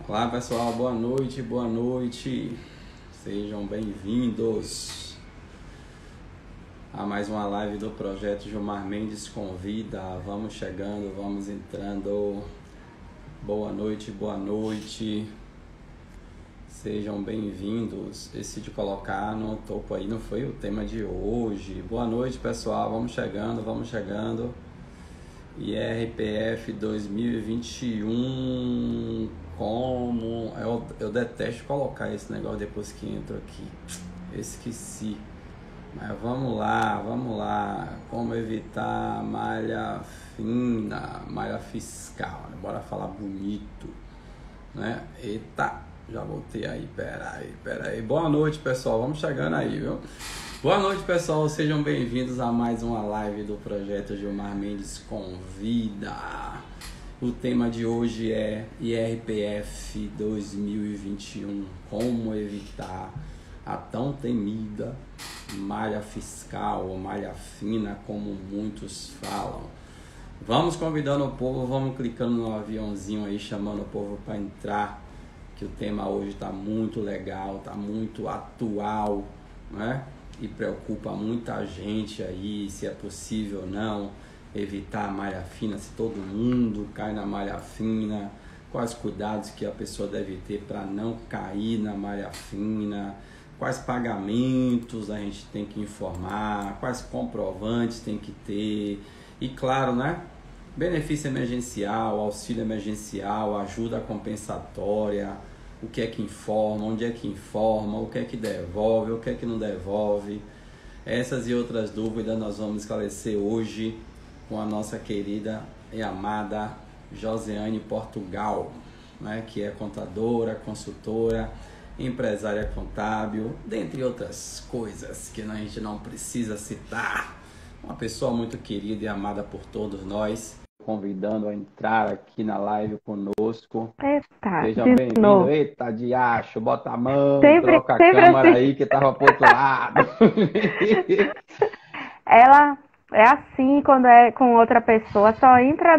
Olá pessoal, boa noite, boa noite. Sejam bem-vindos a mais uma live do Projeto Gilmar Mendes Convida. Vamos chegando, vamos entrando. Boa noite, boa noite. Sejam bem-vindos. Decidi colocar no topo aí, não foi o tema de hoje. Boa noite pessoal, vamos chegando, vamos chegando. IRPF 2021, como eu detesto colocar esse negócio depois que entro aqui, esqueci, mas vamos lá, como evitar malha fina, malha fiscal, bora falar bonito, né? Eita, já voltei aí, peraí, boa noite pessoal, vamos chegando aí, viu? Boa noite pessoal, sejam bem-vindos a mais uma live do Projeto Gilmar Mendes Convida. O tema de hoje é IRPF 2021, como evitar a tão temida malha fiscal ou malha fina, como muitos falam. Vamos convidando o povo, vamos clicando no aviãozinho aí, chamando o povo para entrar, que o tema hoje está muito legal, está muito atual, né? E preocupa muita gente aí, se é possível ou não evitar a malha fina, se todo mundo cai na malha fina, quais cuidados que a pessoa deve ter para não cair na malha fina, quais pagamentos a gente tem que informar, quais comprovantes tem que ter, e claro, né? Benefício emergencial, auxílio emergencial, ajuda compensatória, o que é que informa, onde é que informa, o que é que devolve, o que é que não devolve. Essas e outras dúvidas nós vamos esclarecer hoje com a nossa querida e amada Josiane Portugal, né, que é contadora, consultora, empresária contábil, dentre outras coisas que a gente não precisa citar. Uma pessoa muito querida e amada por todos nós. Convidando a entrar aqui na live conosco. Eita, Seja de bem-vindo. novo. Eita, diacho, bota a mão, Sempre troca a câmera assim. aí que tava pro outro lado. Ela é assim quando é com outra pessoa, só entra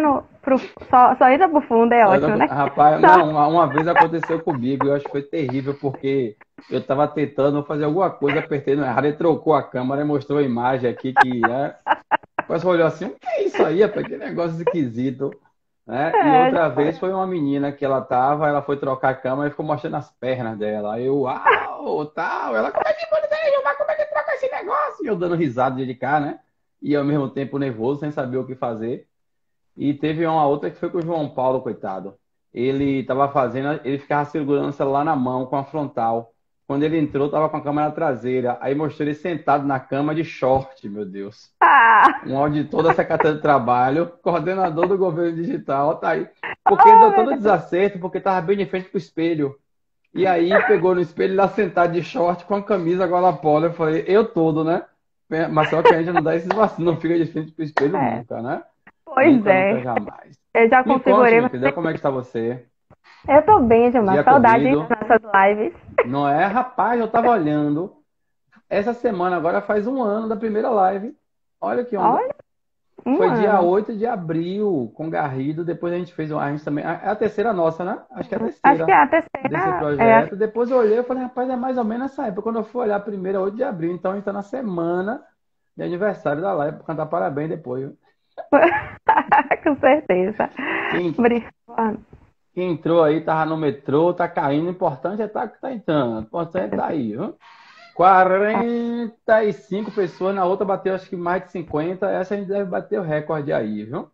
só entra pro fundo, é ótimo, né? Rapaz, Só... não, uma vez aconteceu comigo, eu acho que foi terrível, porque eu tava tentando fazer alguma coisa, apertei no errado, ele trocou a câmera e mostrou a imagem aqui que, né? O pessoal olhou assim, o que é isso aí, rapaz? Que negócio esquisito. Né? E É, outra vez foi uma menina que ela foi trocar a cama e ficou mostrando as pernas dela. Aí eu, uau, tal. Ela, como é que pode ser, Gilmar? Como é que troca esse negócio? E eu dando risada de cá, né? E ao mesmo tempo nervoso, sem saber o que fazer. E teve uma outra que foi com o João Paulo, coitado. Ele tava fazendo, ele ficava segurando o celular na mão com a frontal. Quando ele entrou, tava com a câmera traseira. Aí mostrou ele sentado na cama de short, meu Deus. ah, Um auditor da Secretaria de Trabalho, coordenador do governo digital, tá aí. Porque oh, deu meu todo Deus. desacerto, porque tava bem de frente pro espelho. E aí pegou no espelho lá sentado de short com a camisa gola polo. Eu falei, eu todo, né? Mas só que a gente não dá esses vacilos, não fica de frente pro espelho É, nunca, né? pois Nunca, nunca, é. jamais. Eu já Me conte, configurei, minha mas querida, como é que está você? eu tô bem, Gilmar. Dia Saudade corrido? das nossas lives. Não é? Rapaz, eu tava olhando. Essa semana agora faz um ano da primeira live. Olha que onda. Olha, um Foi dia ano. 8 de abril, com Garrido. Depois a gente fez a gente também. É a terceira nossa, né? Acho que é a Acho que terceira a desse terceira projeto. Depois eu olhei e falei, rapaz, é mais ou menos essa época. Quando eu fui olhar a primeira, 8 de abril. Então a gente tá na semana de aniversário da live, para cantar parabéns depois. Viu? com certeza. Quem, Obrigada. quem entrou aí, tava no metrô, tá caindo. O importante é tá entrando. O importante é tá aí, viu? 45 pessoas, na outra bateu acho que mais de 50. Essa a gente deve bater o recorde aí, viu?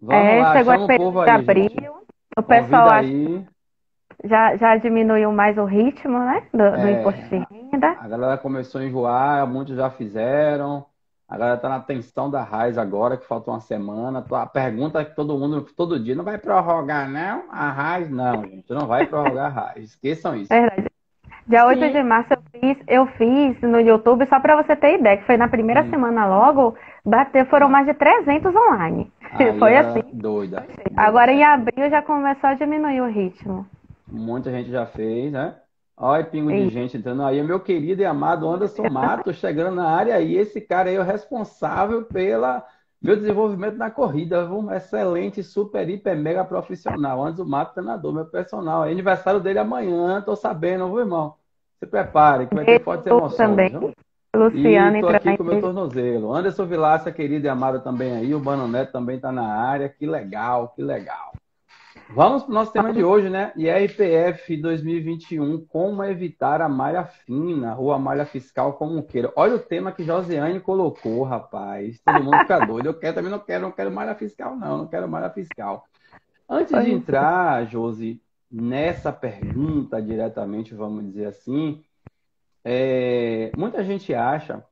Vamos lá, Chegou chama esse o povo período de aí, gente. abril, o pessoal Convida acho aí. já diminuiu mais o ritmo, né, do imposto É, de renda. a galera começou a enjoar, muitos já fizeram. A galera tá na tensão da raiz agora, que falta uma semana. A pergunta é que todo mundo, todo dia, não vai prorrogar, não? A raiz, não, gente, não vai prorrogar a raiz. Esqueçam isso. Verdade. Dia 8 de Sim. março eu fiz no YouTube, só para você ter ideia, que foi na primeira Hum. semana logo, foram mais de 300 online. Aí a Foi assim. galera doida, Agora doida. em abril já começou a diminuir o ritmo. Muita gente já fez, né? Olha, pingo de E, gente entrando aí. Meu querido e amado Anderson Matos chegando na área aí. Esse cara aí é o responsável pela Meu desenvolvimento na corrida, viu? Excelente, super, hiper, mega profissional. Antes o Mato treinador, meu personal. É aniversário dele amanhã, tô sabendo, viu, irmão? Se prepare, que vai ter fortes Eu emoções, também. viu? E Luciano tô entrou aqui na com o meu igreja. tornozelo. Anderson Vilaça, querido e amado também aí. O Mano Neto também tá na área. Que legal, que legal. Vamos para o nosso tema de hoje, né? IRPF 2021, como evitar a malha fina ou a malha fiscal como queira. Olha o tema que Josiane colocou, rapaz. Todo mundo fica doido. Eu quero, também não quero malha fiscal, não quero malha fiscal. Antes de Pois é. entrar, Josi, nessa pergunta diretamente, vamos dizer assim, muita gente acha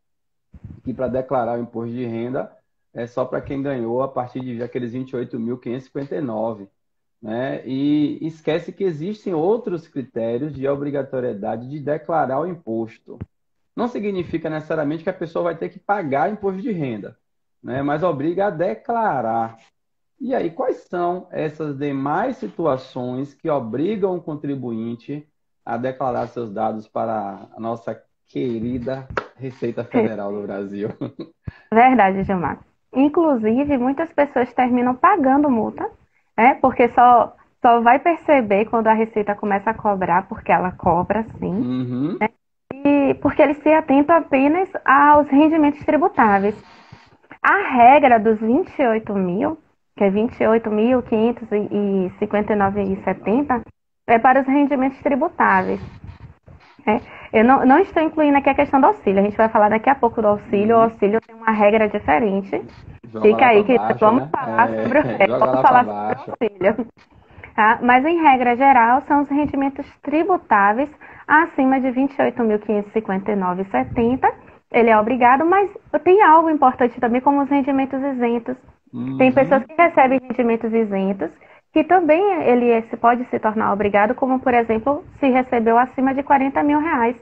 que para declarar o imposto de renda é só para quem ganhou a partir de aqueles 28.559, né? E esquece que existem outros critérios de obrigatoriedade de declarar o imposto. Não significa necessariamente que a pessoa vai ter que pagar imposto de renda, né? Mas obriga a declarar. E aí, quais são essas demais situações que obrigam o contribuinte a declarar seus dados para a nossa querida Receita Federal do Brasil? Verdade, Gilmar. Inclusive, muitas pessoas terminam pagando multa, né? Porque só vai perceber quando a Receita começa a cobrar, porque ela cobra sim, Uhum, e porque eles se atentam apenas aos rendimentos tributáveis. A regra dos 28 mil, que é 28.559,70, é para os rendimentos tributáveis. Né? Eu não estou incluindo aqui a questão do auxílio, a gente vai falar daqui a pouco do auxílio. O uhum. auxílio tem uma regra diferente. Joga Fica lá aí para que nós baixo, vamos né? falar sobre Joga vamos lá para falar sobre o baixo. auxílio. Tá? Mas, em regra geral, são os rendimentos tributáveis acima de 28.559,70. Ele é obrigado, mas tem algo importante também, como os rendimentos isentos. Tem pessoas Uhum. que recebem rendimentos isentos, que também ele se pode se tornar obrigado, como, por exemplo, se recebeu acima de 40 mil reais.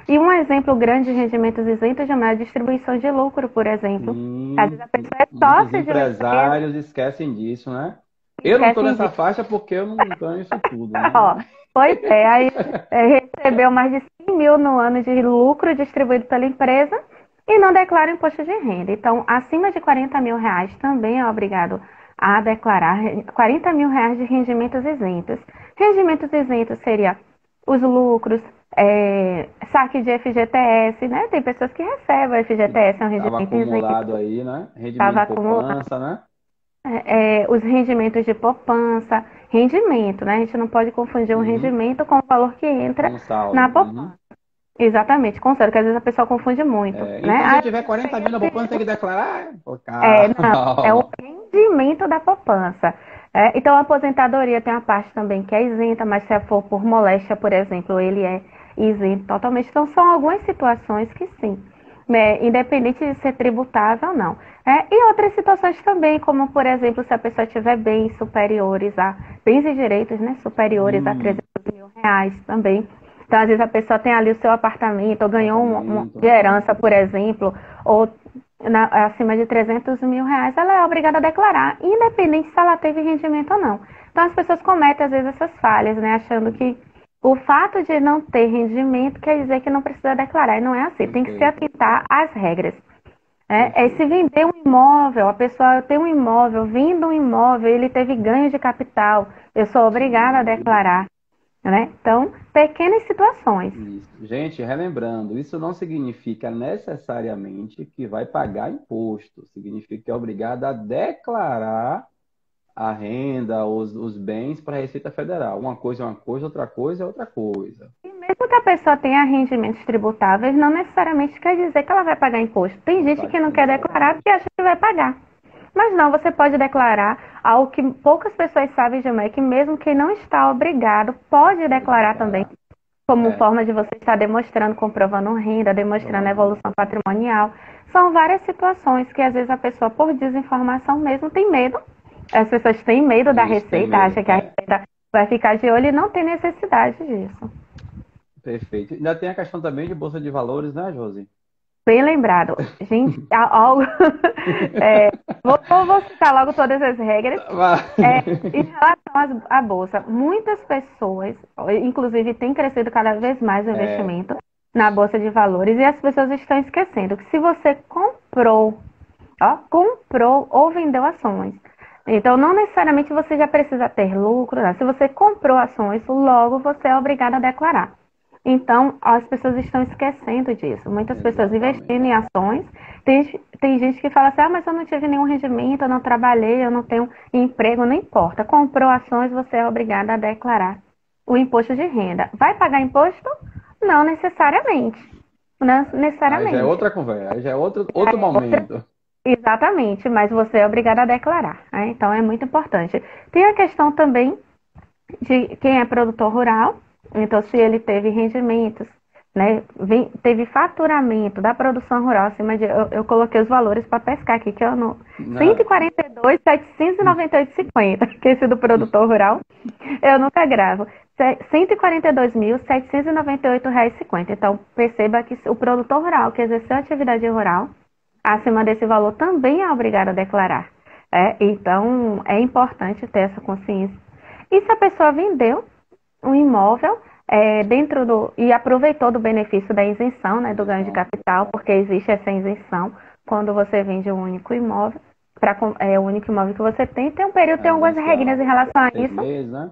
E um exemplo grande de rendimentos isentos é a distribuição de lucro, por exemplo. Às vezes Sim, a pessoa é muitos sócia de uma empresa empresários esquecem disso, né? e Eu não estou esquecem nessa disso. faixa porque eu não ganho isso tudo, Ó, né? pois é, aí recebeu mais de 100 mil no ano de lucro distribuído pela empresa e não declara imposto de renda. Então, acima de 40 mil reais também é obrigado a declarar 40 mil reais de rendimentos isentos. Rendimentos isentos seria os lucros, saque de FGTS, né? Tem pessoas que recebem o FGTS, é um Estava rendimento isento, acumulado aí, né? Rendimento estava de acumulado. poupança, né? Os rendimentos de poupança, rendimento, né? A gente não pode confundir um Uhum. rendimento com o valor que entra Com saldo. na Uhum. poupança. Exatamente, com certeza, porque às vezes a pessoa confunde muito, né? Então, se eu Ah, tiver eu 40 mil tenho na poupança, tem que esse... declarar? Pô, Não, é o calma. rendimento da poupança. Então, a aposentadoria tem uma parte também que é isenta, mas se for por moléstia, por exemplo, ele é isento totalmente. Então, são algumas situações que sim, né, independente de ser tributável ou não. E outras situações também, como, por exemplo, se a pessoa tiver bens superiores a bens e direitos, né, superiores a 300 mil reais também. Então, às vezes, a pessoa tem ali o seu apartamento, ou ganhou de Apartamento. herança, por exemplo, ou acima de 300 mil reais, ela é obrigada a declarar, independente se ela teve rendimento ou não. Então, as pessoas cometem, às vezes, essas falhas, né? Achando que o fato de não ter rendimento quer dizer que não precisa declarar. E não é assim. Tem que se Perfeito. atentar às regras. Se Perfeito. vender um imóvel, a pessoa tem um imóvel, vende um imóvel, ele teve ganho de capital, eu sou obrigada a Sim. declarar, né? Então, pequenas situações. Isso. Gente, relembrando, isso não significa necessariamente que vai pagar imposto. Significa que é obrigado a declarar a renda, os bens para a Receita Federal. Uma coisa é uma coisa, outra coisa é outra coisa. E mesmo que a pessoa tenha rendimentos tributáveis, não necessariamente quer dizer que ela vai pagar imposto. Tem gente que não quer declarar Exatamente. porque acha que vai pagar. Mas não, você pode declarar algo que poucas pessoas sabem, Gilmar, é que mesmo quem não está obrigado pode Pode declarar também, declarar. como É, forma de você estar demonstrando, comprovando renda, demonstrando provando renda. evolução patrimonial. São várias situações que às vezes a pessoa, por desinformação mesmo, tem medo. As pessoas têm medo da Isso, tem receita, medo. acham que a receita vai ficar de olho e não tem necessidade disso. Perfeito. Ainda tem a questão também de Bolsa de Valores, né, Josi? Bem lembrado. Gente, algo. é, vou citar logo todas as regras. Em relação à Bolsa, muitas pessoas, inclusive tem crescido cada vez mais o É, investimento na Bolsa de Valores, e as pessoas estão esquecendo que se você comprou Ó, comprou ou vendeu ações. Então, não necessariamente você já precisa ter lucro, né? Se você comprou ações, logo você é obrigado a declarar. Então, as pessoas estão esquecendo disso. Muitas pessoas investindo em ações. Tem gente que fala assim, mas eu não tive nenhum rendimento, eu não trabalhei, eu não tenho emprego, não importa. Comprou ações, você é obrigado a declarar o imposto de renda. Vai pagar imposto? Não necessariamente. Não Aí já é necessariamente. outra conversa, aí já é outro momento. Exatamente, mas você é obrigado a declarar, né? Então é muito importante. Tem a questão também de quem é produtor rural, então se ele teve rendimentos, né, teve faturamento da produção rural acima de, eu coloquei os valores para pescar aqui, que eu não, Não. 142.798,50, que esse do produtor rural, eu nunca gravo, R$ 142.798,50. Então perceba que o produtor rural que exerceu atividade rural, acima desse valor também é obrigado a declarar. Então é importante ter essa consciência. E se a pessoa vendeu um imóvel e aproveitou do benefício da isenção, né, do ganho de capital, porque existe essa isenção quando você vende um único imóvel, o único imóvel que você tem um período, tem algumas regras em relação a 6 isso. meses, né?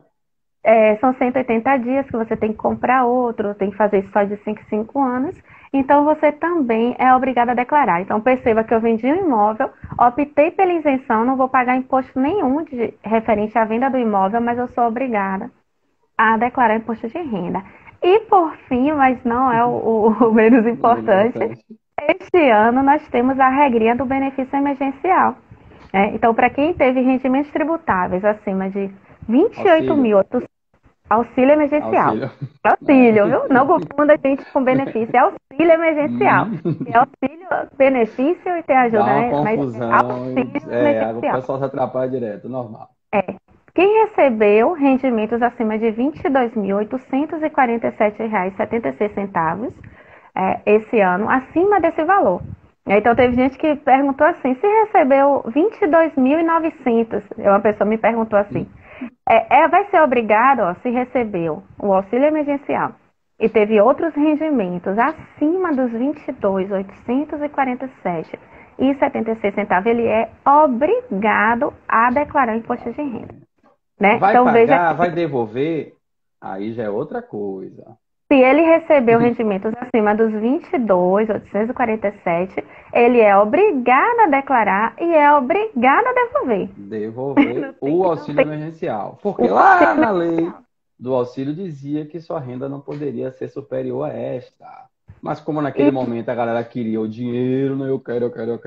São 180 dias que você tem que comprar outro, tem que fazer isso só de 5 em 5 anos. Então, você também é obrigado a declarar. Então, perceba que eu vendi um imóvel, optei pela isenção, não vou pagar imposto nenhum referente à venda do imóvel, mas eu sou obrigada a declarar imposto de renda. E, por fim, mas não é o menos importante, este ano nós temos a regrinha do benefício emergencial. Então, para quem teve rendimentos tributáveis acima de 28.800, auxílio emergencial. Auxílio, viu? Não confunda gente com benefício. É auxílio emergencial. Tem auxílio, benefício e tem ajuda, Dá uma né? confusão. Mas auxílio emergencial. O pessoal se atrapalha direto, normal. Quem recebeu rendimentos acima de R$ 22.847,76 esse ano, acima desse valor. Então, teve gente que perguntou assim, se recebeu 22.900, uma pessoa me perguntou assim, vai ser obrigado, se recebeu o auxílio emergencial e teve outros rendimentos acima dos 22.847,76, ele é obrigado a declarar imposto de renda. Né? Vai então, pagar, vai devolver, aí já é outra coisa. Se ele recebeu rendimentos acima dos 22.847, ele é obrigado a declarar e é obrigado a devolver. Devolver o auxílio emergencial. Porque lá na lei do auxílio dizia que sua renda não poderia ser superior a esta. Mas como naquele momento a galera queria o dinheiro, não, eu quero, agora,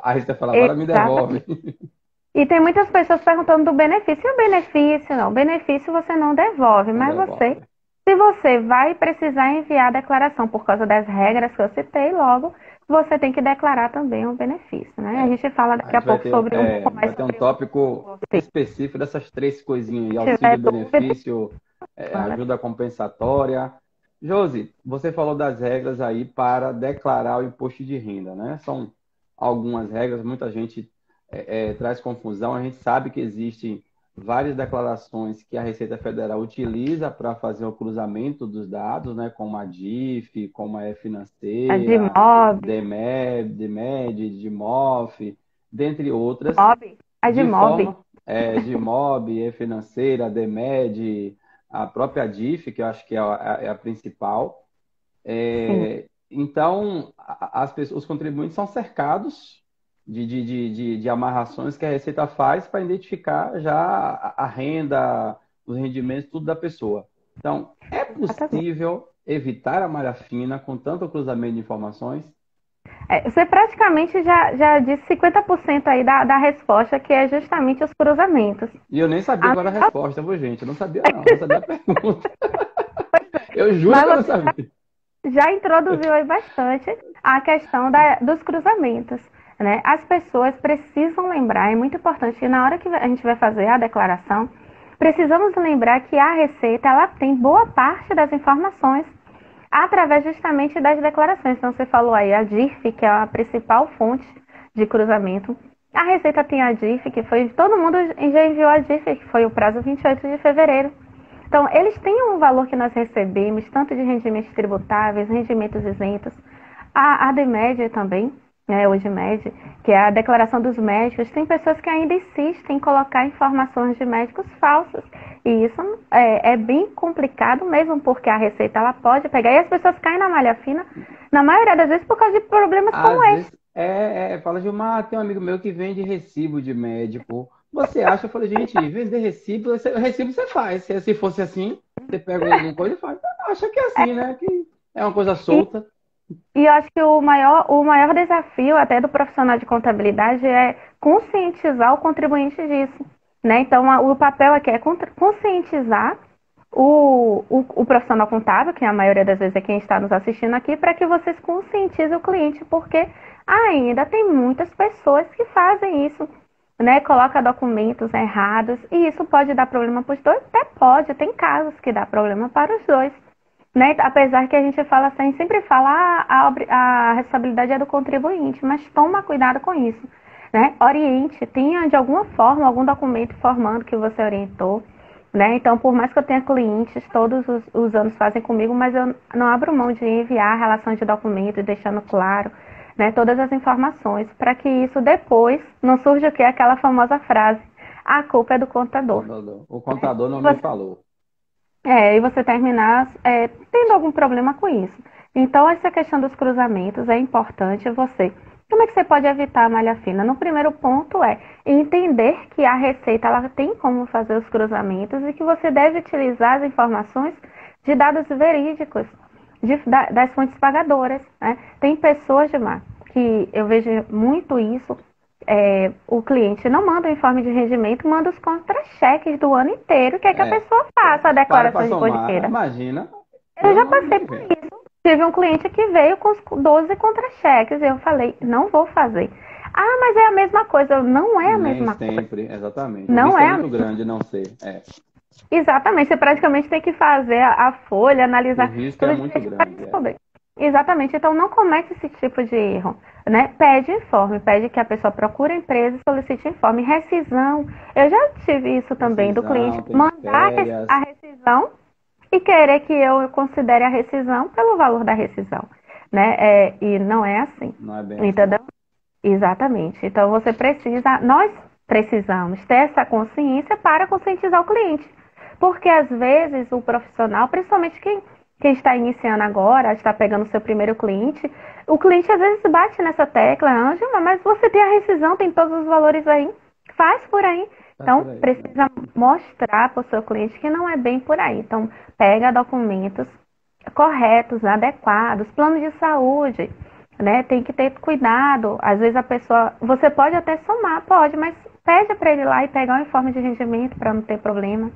aí você fala, agora me devolve. E tem muitas pessoas perguntando do benefício. E o benefício? Não, o benefício você não devolve, mas se você vai precisar enviar a declaração por causa das regras que eu citei, logo você tem que declarar também o benefício, né? A gente fala daqui a pouco sobre vai ter um tópico específico dessas 3 coisinhas aí, auxílio, benefício, ajuda compensatória. Josi, você falou das regras aí para declarar o imposto de renda, né? São algumas regras, muita gente traz confusão. A gente sabe que existem várias declarações que a Receita Federal utiliza para fazer o cruzamento dos dados, né? Como a DIF, como a E-Financeira, a DMED, DIMOF, dentre outras. A DIMOB. DIMOB, E-Financeira, DMED, a própria DIF, que eu acho que é a principal. Então, os contribuintes são cercados de amarrações que a Receita faz para identificar já a renda, os rendimentos, tudo da pessoa. Então, é possível evitar a malha fina com tanto cruzamento de informações? Você praticamente já disse 50% aí da resposta, que é justamente os cruzamentos. E eu nem sabia qual era a resposta, viu, gente? Eu não sabia, não. Eu não sabia a pergunta. Eu juro que eu não sabia. Já introduziu aí bastante a questão dos cruzamentos. Né? As pessoas precisam lembrar, é muito importante que na hora que a gente vai fazer a declaração, precisamos lembrar que a Receita ela tem boa parte das informações através justamente das declarações. Então, você falou aí a DIRF, que é a principal fonte de cruzamento. A Receita tem a DIRF, que foi... Todo mundo já enviou a DIRF, que foi o prazo 28 de fevereiro. Então, eles têm um valor que nós recebemos, tanto de rendimentos tributáveis, rendimentos isentos, a DMED também. o GMED, que é a declaração dos médicos, tem pessoas que ainda insistem em colocar informações de médicos falsas. E isso é bem complicado mesmo, porque a Receita ela pode pegar, e as pessoas caem na malha fina, na maioria das vezes por causa de problemas como Às esse. vezes, fala, Gilmar, tem um amigo meu que vende recibo de médico. Você acha? Eu falei, gente, vender recibo, recibo você faz. Se fosse assim, você pega um coisa e faz. Acha que é assim, né? Que é uma coisa E, solta. e eu acho que o maior desafio até do profissional de contabilidade é conscientizar o contribuinte disso, né? Então, o papel aqui é conscientizar o profissional contábil, que a maioria das vezes é quem está nos assistindo aqui, para que vocês conscientizem o cliente, porque ainda tem muitas pessoas que fazem isso, né? Coloca documentos errados, e isso pode dar problema para os dois? Até pode, tem casos que dá problema para os dois. Né? Apesar que a gente fala assim, sempre fala a responsabilidade é do contribuinte, mas toma cuidado com isso. Né? Oriente, tenha de alguma forma algum documento informando que você orientou. Né? Então, por mais que eu tenha clientes, todos os anos fazem comigo, mas eu não abro mão de enviar a relação de documentos, deixando claro, né, todas as informações, para que isso depois não surja o que? Aquela famosa frase, a culpa é do contador. O contador não me Você falou. e você terminar tendo algum problema com isso. Então, essa questão dos cruzamentos é importante você. Como é que você pode evitar a malha fina? No primeiro ponto é entender que a Receita ela tem como fazer os cruzamentos e que você deve utilizar as informações de dados verídicos das fontes pagadoras. Né? Tem pessoas, Gilmar, que eu vejo muito isso, o cliente não manda o informe de rendimento, manda os contra-cheques do ano inteiro, que é que a É, pessoa faça a para declaração de imposto de somar. renda. Imagina, Eu eu já não passei me por vendo. isso. Tive um cliente que veio com os 12 contra-cheques e eu falei, não vou fazer. Ah, mas é a mesma coisa. Não é a Nem mesma coisa. sempre, exatamente. O Não risco é é a muito mesma. grande não ser. Exatamente, você praticamente tem que fazer a folha, O analisar risco é tudo muito direitinho para grande. descobrir. Exatamente, então não comete esse tipo de erro. Né? Pede informe, pede que a pessoa procure a empresa e solicite informe. Rescisão, eu já tive isso também, do cliente Decisão, tem mandar a férias. rescisão e querer que eu considere a rescisão pelo valor da rescisão. Né? E não é assim. Não é bem assim. Entendeu? Exatamente. Então nós precisamos ter essa consciência para conscientizar o cliente. Porque às vezes o profissional, principalmente quem está iniciando agora, está pegando o seu primeiro cliente, o cliente às vezes bate nessa tecla, Ângela, mas você tem a rescisão, tem todos os valores aí, faz por aí. Tá Então, por aí, né? precisa mostrar para o seu cliente que não é bem por aí. Então, pega documentos corretos, adequados, plano de saúde, né? Tem que ter cuidado. Às vezes a pessoa, você pode até somar, pode, mas pede para ele lá e pegar o informe de rendimento para não ter problema,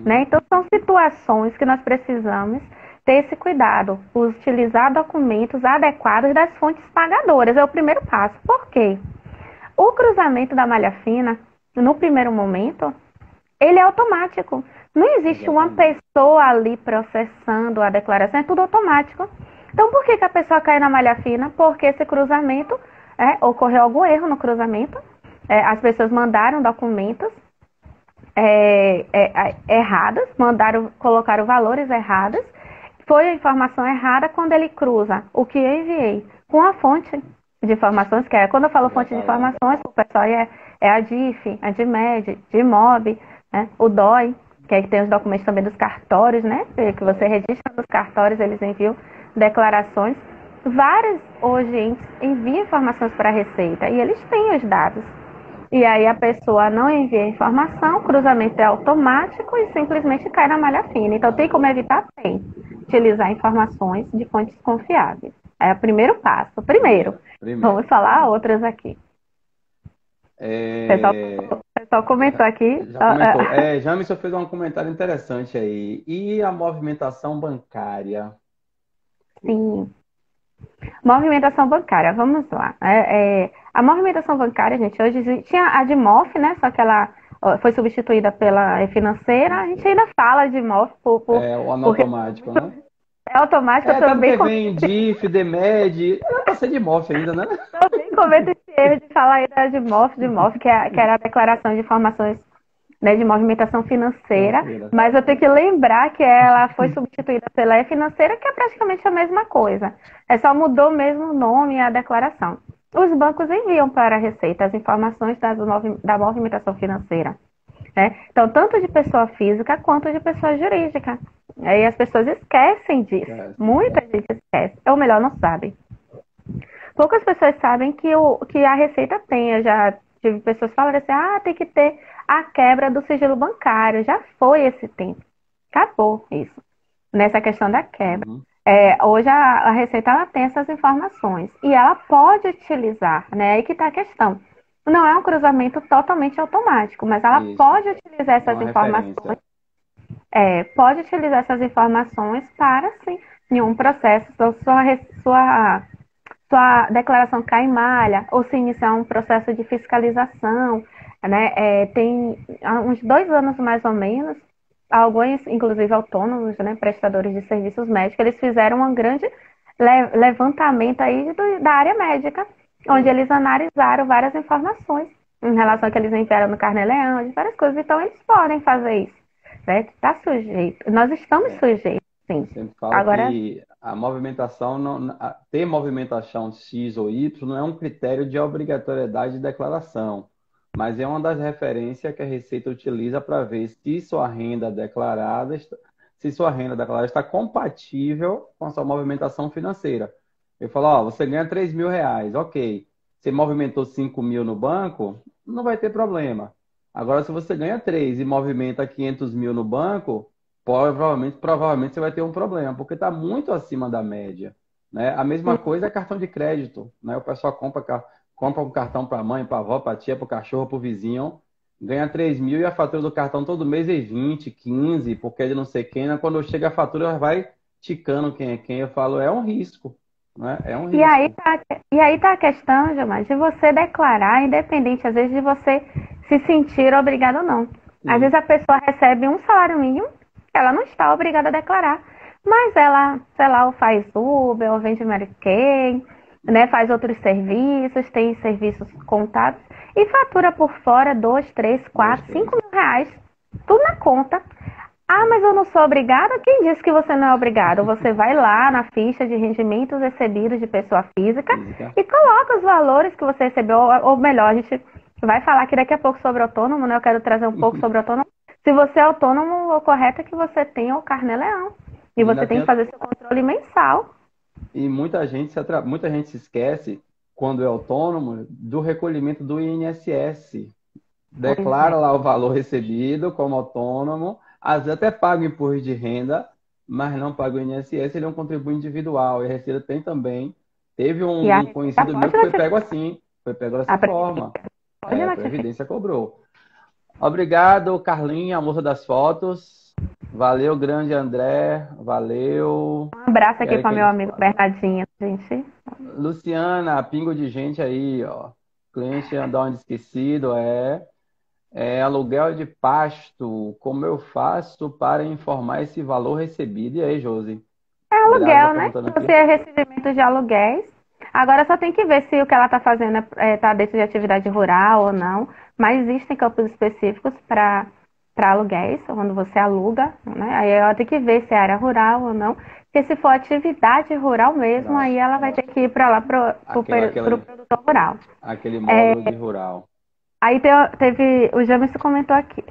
né? Então são situações que nós precisamos ter esse cuidado, utilizar documentos adequados das fontes pagadoras, é o primeiro passo. Por quê? O cruzamento da malha fina, no primeiro momento, ele é automático. Não existe uma pessoa ali processando a declaração, é tudo automático. Então, por que a pessoa cai na malha fina? Porque esse cruzamento, ocorreu algum erro no cruzamento, as pessoas mandaram documentos erradas, colocaram valores errados, foi a informação errada quando ele cruza o que eu enviei com a fonte de informações, que quando eu falo fonte de informações, o pessoal é a DIF, a DIMED, DIMOB, né, o DOI, que aí tem os documentos também dos cartórios, né, que você registra nos cartórios, eles enviam declarações. Vários hoje enviam informações para a Receita e eles têm os dados. E aí a pessoa não envia a informação, o cruzamento é automático e simplesmente cai na malha fina. Então tem como evitar? Tem. Utilizar informações de fontes confiáveis. É o primeiro passo. Primeiro. Vamos falar outras aqui. O pessoal comentou aqui. Já comentou. Jamison fez um comentário interessante aí. E a movimentação bancária? Sim. Movimentação bancária, vamos lá. A movimentação bancária, gente, hoje tinha a DIMOF, né? Só que ela foi substituída pela financeira. A gente ainda fala de DIMOF o automático, né? É automático, eu também vem DIF, DEMED, era pra ser DIMOF ainda, né? Também cometo esse erro de falar aí da DIMOF, que era a declaração de informações, né, de movimentação financeira, mas eu tenho que lembrar que ela foi substituída pela financeira, que é praticamente a mesma coisa. Só mudou mesmo o nome e a declaração. os bancos enviam para a Receita as informações da movimentação financeira, né? Então, tanto de pessoa física quanto de pessoa jurídica. Aí as pessoas esquecem disso. Muita gente esquece. Ou melhor, não sabe. Poucas pessoas sabem que a Receita tem. Eu já tive pessoas falando assim, tem que ter a quebra do sigilo bancário. Já foi esse tempo. Acabou isso. Nessa questão da quebra. Hoje a Receita ela tem essas informações. E ela pode utilizar, né? Aí que está a questão. Não é um cruzamento totalmente automático, mas ela pode utilizar essas informações. Pode utilizar essas informações para, sim, em um processo, sua declaração cai em malha, ou se iniciar um processo de fiscalização, né? Tem há uns 2 anos mais ou menos, alguns, inclusive autônomos, né, prestadores de serviços médicos, eles fizeram um grande levantamento aí da área médica, onde eles analisaram várias informações em relação ao que eles enviaram no Carnê-Leão, de várias coisas. Então, eles podem fazer isso. Né? Está sujeito. Nós estamos sujeitos, sim. Sempre falo que a movimentação, ter movimentação X ou Y não é um critério de obrigatoriedade de declaração, mas é uma das referências que a Receita utiliza para ver se sua renda declarada está compatível com a sua movimentação financeira. Eu falo, você ganha 3 mil reais, ok. Você movimentou 5 mil no banco, não vai ter problema. Agora, se você ganha 3 e movimenta 500 mil no banco, provavelmente você vai ter um problema, porque está muito acima da média. Né? A mesma coisa é cartão de crédito. Né? O pessoal compra um cartão para a mãe, para a avó, para a tia, para o cachorro, para o vizinho, ganha 3 mil e a fatura do cartão todo mês é 20, 15, porque é de não sei quem. Né? Quando chega a fatura, vai ticando quem é quem. Eu falo, é um risco. Né? É um risco. E aí tá a questão, Gilmar, de você declarar, independente, às vezes, de você se sentir obrigado ou não. Às vezes a pessoa recebe um salário mínimo, ela não está obrigada a declarar, mas ela, sei lá, ou faz Uber, ou vende Mary Kay, né, faz outros serviços, tem serviços contados, e fatura por fora 2, 3, 4, 5 mil reais, tudo na conta. Mas eu não sou obrigada? Quem disse que você não é obrigado? Você vai lá na ficha de rendimentos recebidos de pessoa física e coloca os valores que você recebeu, ou melhor, a gente vai falar aqui daqui a pouco sobre autônomo, né? Eu quero trazer um pouco sobre autônomo. Se você é autônomo, o correto é que você tenha o Carnê-Leão. E você tem que fazer seu controle mensal. E muita gente se esquece, quando é autônomo, do recolhimento do INSS. Declara lá o valor recebido como autônomo, às vezes até paga o imposto de renda, mas não paga o INSS, ele é um contribuinte individual. E a Receita tem também. Teve um conhecido meu que foi pego assim, foi pego dessa forma. A Previdência cobrou. Obrigado, Carlinha, a moça das fotos. Valeu, grande André. Valeu. Um abraço aqui para meu amigo Bernardinho, gente. Luciana, pingo de gente aí, ó. Cliente andar onde esquecido, aluguel de pasto. Como eu faço para informar esse valor recebido? E aí, Josi? É aluguel, né? Você é recebimento de aluguéis. Agora só tem que ver se o que ela está fazendo está dentro de atividade rural ou não. Mas existem campos específicos para aluguéis, quando você aluga, né? Aí ela tem que ver se é área rural ou não. Porque se for atividade rural mesmo, aí ela vai ter que ir para lá para o produtor rural. Aquele módulo de rural. Aí teve o Jamison comentou aqui,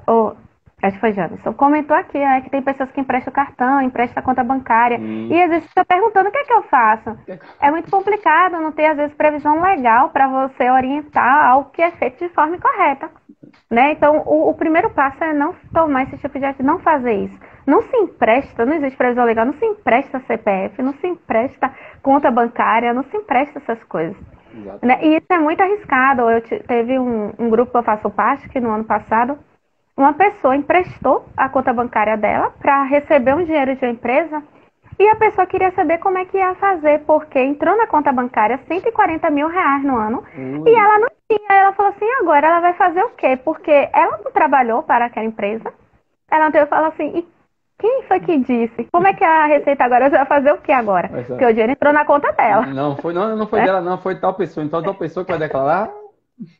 acho que foi Jamison, comentou aqui, que tem pessoas que emprestam cartão, emprestam conta bancária, e às vezes fica perguntando o que é que eu faço. É muito complicado, não tem às vezes previsão legal para você orientar algo que é feito de forma incorreta. Né? Então, o primeiro passo é não tomar esse tipo de atitude, não fazer isso. Não se empresta, não existe previsão legal, não se empresta CPF, não se empresta conta bancária, não se empresta essas coisas. Né? E isso é muito arriscado. Teve um grupo que eu faço parte, que no ano passado, uma pessoa emprestou a conta bancária dela para receber um dinheiro de uma empresa, e a pessoa queria saber como é que ia fazer, porque entrou na conta bancária 140 mil reais no ano, e ela não tinha. Ela falou assim, agora ela vai fazer o quê? Porque ela não trabalhou para aquela empresa, ela não teve, falou assim, e quem foi que disse? Como é que a Receita agora vai fazer o quê agora? Porque o dinheiro entrou na conta dela. Não foi dela, não, foi tal pessoa. Então, tal pessoa que vai declarar.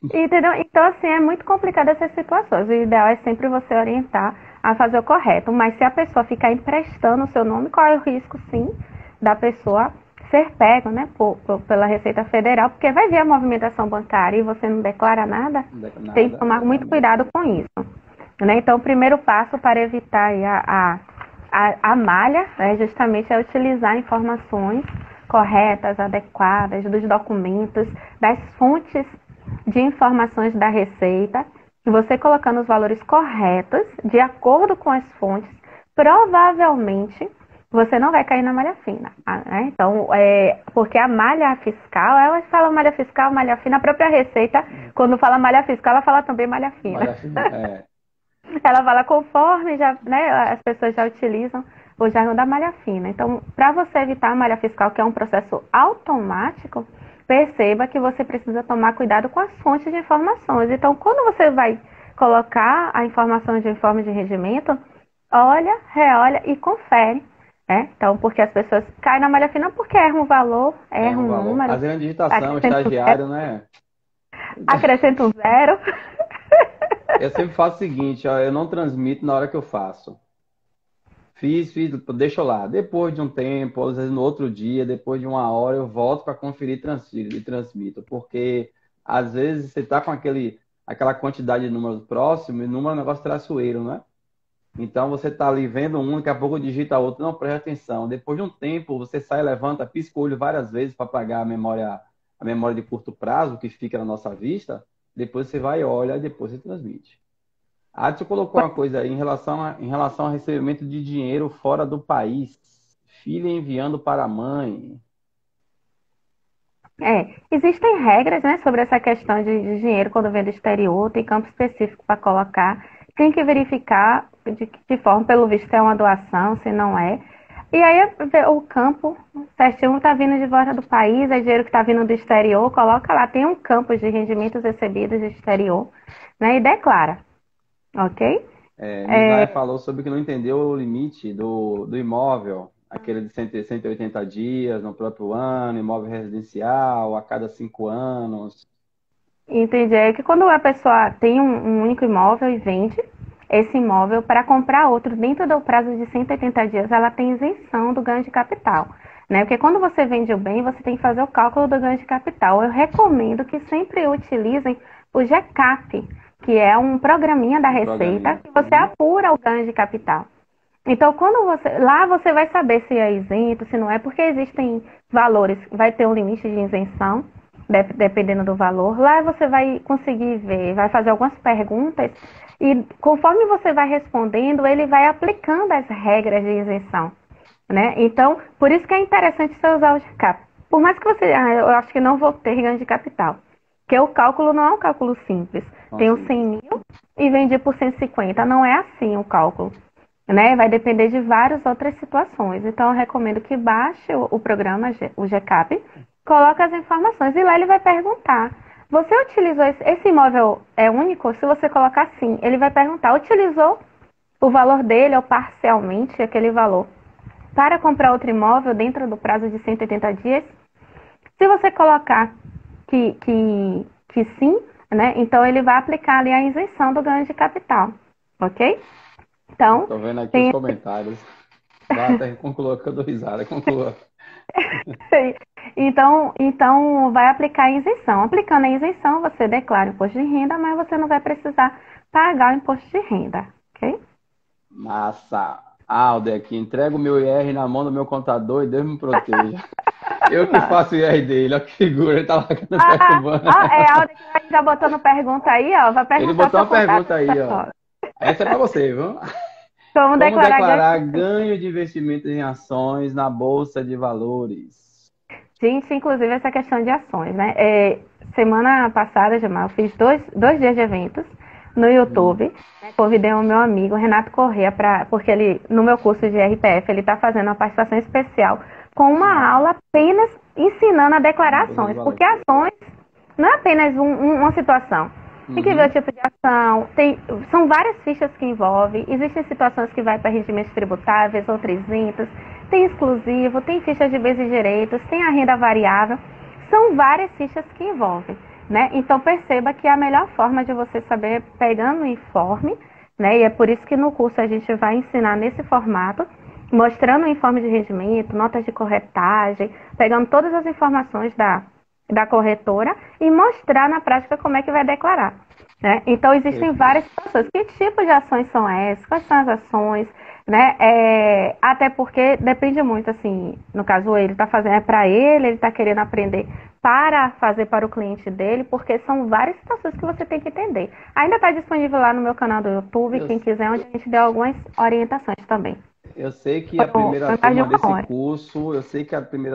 Entendeu? Então, assim, é muito complicado essas situações. O ideal é sempre você orientar a fazer o correto. Mas se a pessoa ficar emprestando o seu nome, qual é o risco, sim, da pessoa ser pego, né, pela Receita Federal, porque vai ver a movimentação bancária e você não declara nada, tem que tomar muito cuidado com isso. Né? Então, o primeiro passo para evitar aí a malha, né, justamente é utilizar informações corretas, adequadas, dos documentos, das fontes de informações da Receita, e você colocando os valores corretos, de acordo com as fontes, provavelmente você não vai cair na malha fina. Né? Então, porque a malha fiscal, ela fala malha fiscal, malha fina, a própria Receita, quando fala malha fiscal, ela fala também malha fina. Malha fina, Ela fala conforme já, né, as pessoas já utilizam o jargão da malha fina. Então, para você evitar a malha fiscal, que é um processo automático, perceba que você precisa tomar cuidado com as fontes de informações. Então, quando você vai colocar a informação de informe de rendimento, olha, reolha e confere. Então, porque as pessoas caem na malha fina porque erram o valor, erram um número. Fazendo a digitação, estagiário, né? Acrescenta um zero. Eu sempre faço o seguinte, ó, eu não transmito na hora que eu faço. Fiz, deixa lá. Depois de um tempo, às vezes no outro dia, depois de uma hora, eu volto para conferir e transmito. Porque, às vezes, você está com aquela quantidade de números próximos e o número é um negócio traiçoeiro, né? Então, você está ali vendo um, daqui a pouco digita outro. Não, presta atenção. Depois de um tempo, você sai, levanta, pisca o olho várias vezes para apagar a memória de curto prazo que fica na nossa vista. Depois você vai, olha, e depois você transmite. Adson colocou uma coisa aí em relação ao recebimento de dinheiro fora do país. Filha enviando para a mãe. Existem regras, né, sobre essa questão de dinheiro quando vem do exterior, tem campo específico para colocar, tem que verificar de que forma, pelo visto é uma doação, se não é. E aí o campo certinho está vindo de fora do país, é dinheiro que está vindo do exterior, coloca lá, tem um campo de rendimentos recebidos do exterior, né, e declara. Ok? Misael falou sobre que não entendeu o limite do imóvel, aquele de 180 dias no próprio ano, imóvel residencial, a cada 5 anos. Entendi. É que quando a pessoa tem um único imóvel e vende esse imóvel para comprar outro dentro do prazo de 180 dias, ela tem isenção do ganho de capital. Né? Porque quando você vende o bem, você tem que fazer o cálculo do ganho de capital. Eu recomendo que sempre utilizem o GCAP, que é um programinha da Receita, que você apura o ganho de capital. Então, lá você vai saber se é isento, se não é, porque existem valores, vai ter um limite de isenção, dependendo do valor. Lá você vai conseguir ver, vai fazer algumas perguntas, e conforme você vai respondendo, ele vai aplicando as regras de isenção. Né? Então, por isso que é interessante você usar o GCAP. Por mais que eu acho que não vou ter ganho de capital. Porque o cálculo não é um cálculo simples. Tem os 100 mil e vendi por 150. Não é assim o cálculo. Né? Vai depender de várias outras situações. Então, eu recomendo que baixe o programa, o GCAP, coloque as informações e lá ele vai perguntar: você utilizou esse imóvel é único? Se você colocar sim, ele vai perguntar: utilizou o valor dele ou parcialmente aquele valor para comprar outro imóvel dentro do prazo de 180 dias? Se você colocar que sim, né? Então ele vai aplicar ali a isenção do ganho de capital, ok? Então, estou vendo aqui os comentários. Conclua que eu dou risada, conclua. Então vai aplicar a isenção. Aplicando a isenção, você declara o imposto de renda, mas você não vai precisar pagar o imposto de renda, ok? Massa! Alder aqui, entrega o meu IR na mão do meu contador e Deus me proteja. Eu que faço o IR dele, olha que figura, ele tá lá perturbando. Alder que já botando pergunta aí, ó. Vai perguntar. Ele botou uma pergunta aí, ó. Essa é pra você, viu? Como declarar ganho de investimentos em ações na Bolsa de Valores? Gente, inclusive essa questão de ações, né? Semana passada, Jamal, eu fiz dois dias de eventos no YouTube. Né? Convidei o meu amigo Renato Corrêa, porque ele, no meu curso de RPF, ele está fazendo uma participação especial com uma aula apenas ensinando a declarar ações. Porque ações não é apenas uma situação. Tem que ver o tipo de ação, são várias fichas que envolvem, existem situações que vai para regimes tributáveis, outras isentas, tem exclusivo, tem fichas de bens e direitos, tem a renda variável, são várias fichas que envolvem, né? Então perceba que a melhor forma de você saber pegando o informe, né? E é por isso que no curso a gente vai ensinar nesse formato, mostrando o informe de rendimento, notas de corretagem, pegando todas as informações da corretora e mostrar na prática como é que vai declarar. Né? Então, existem várias situações. Que tipo de ações são essas? Quais são as ações? Né? Até porque depende muito, assim, no caso ele está fazendo para ele está querendo aprender para fazer para o cliente dele, porque são várias situações que você tem que entender. Ainda está disponível lá no meu canal do YouTube, quem quiser, onde a gente deu algumas orientações também. Eu sei que a primeira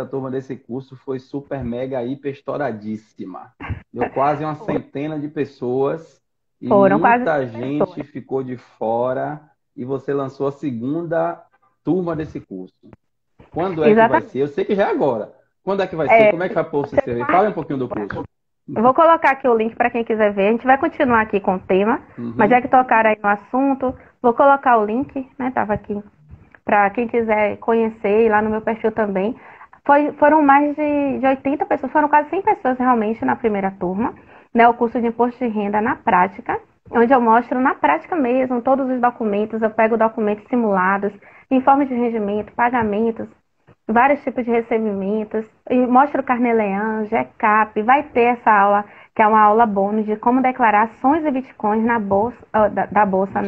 turma desse curso, foi super, mega, hiper estouradíssima. Deu quase uma centena de pessoas e muita gente ficou de fora e você lançou a segunda turma desse curso. Quando é que vai ser? Eu sei que já é agora. Quando é que vai ser? Como é que vai pôr se inscrever? Fala um pouquinho do curso. Eu vou colocar aqui o link para quem quiser ver. A gente vai continuar aqui com o tema, mas já que tocaram aí no assunto, vou colocar o link, né? Tava aqui. Para quem quiser conhecer, e lá no meu perfil também. Foram mais de 80 pessoas, foram quase 100 pessoas realmente na primeira turma, né, o curso de imposto de renda na prática, onde eu mostro na prática mesmo todos os documentos, eu pego documentos simulados, informes de rendimento, pagamentos, vários tipos de recebimentos, e mostro o Carnê-Leão, GCAP, vai ter essa aula, que é uma aula bônus de como declarar ações e bitcoins na bolsa, da bolsa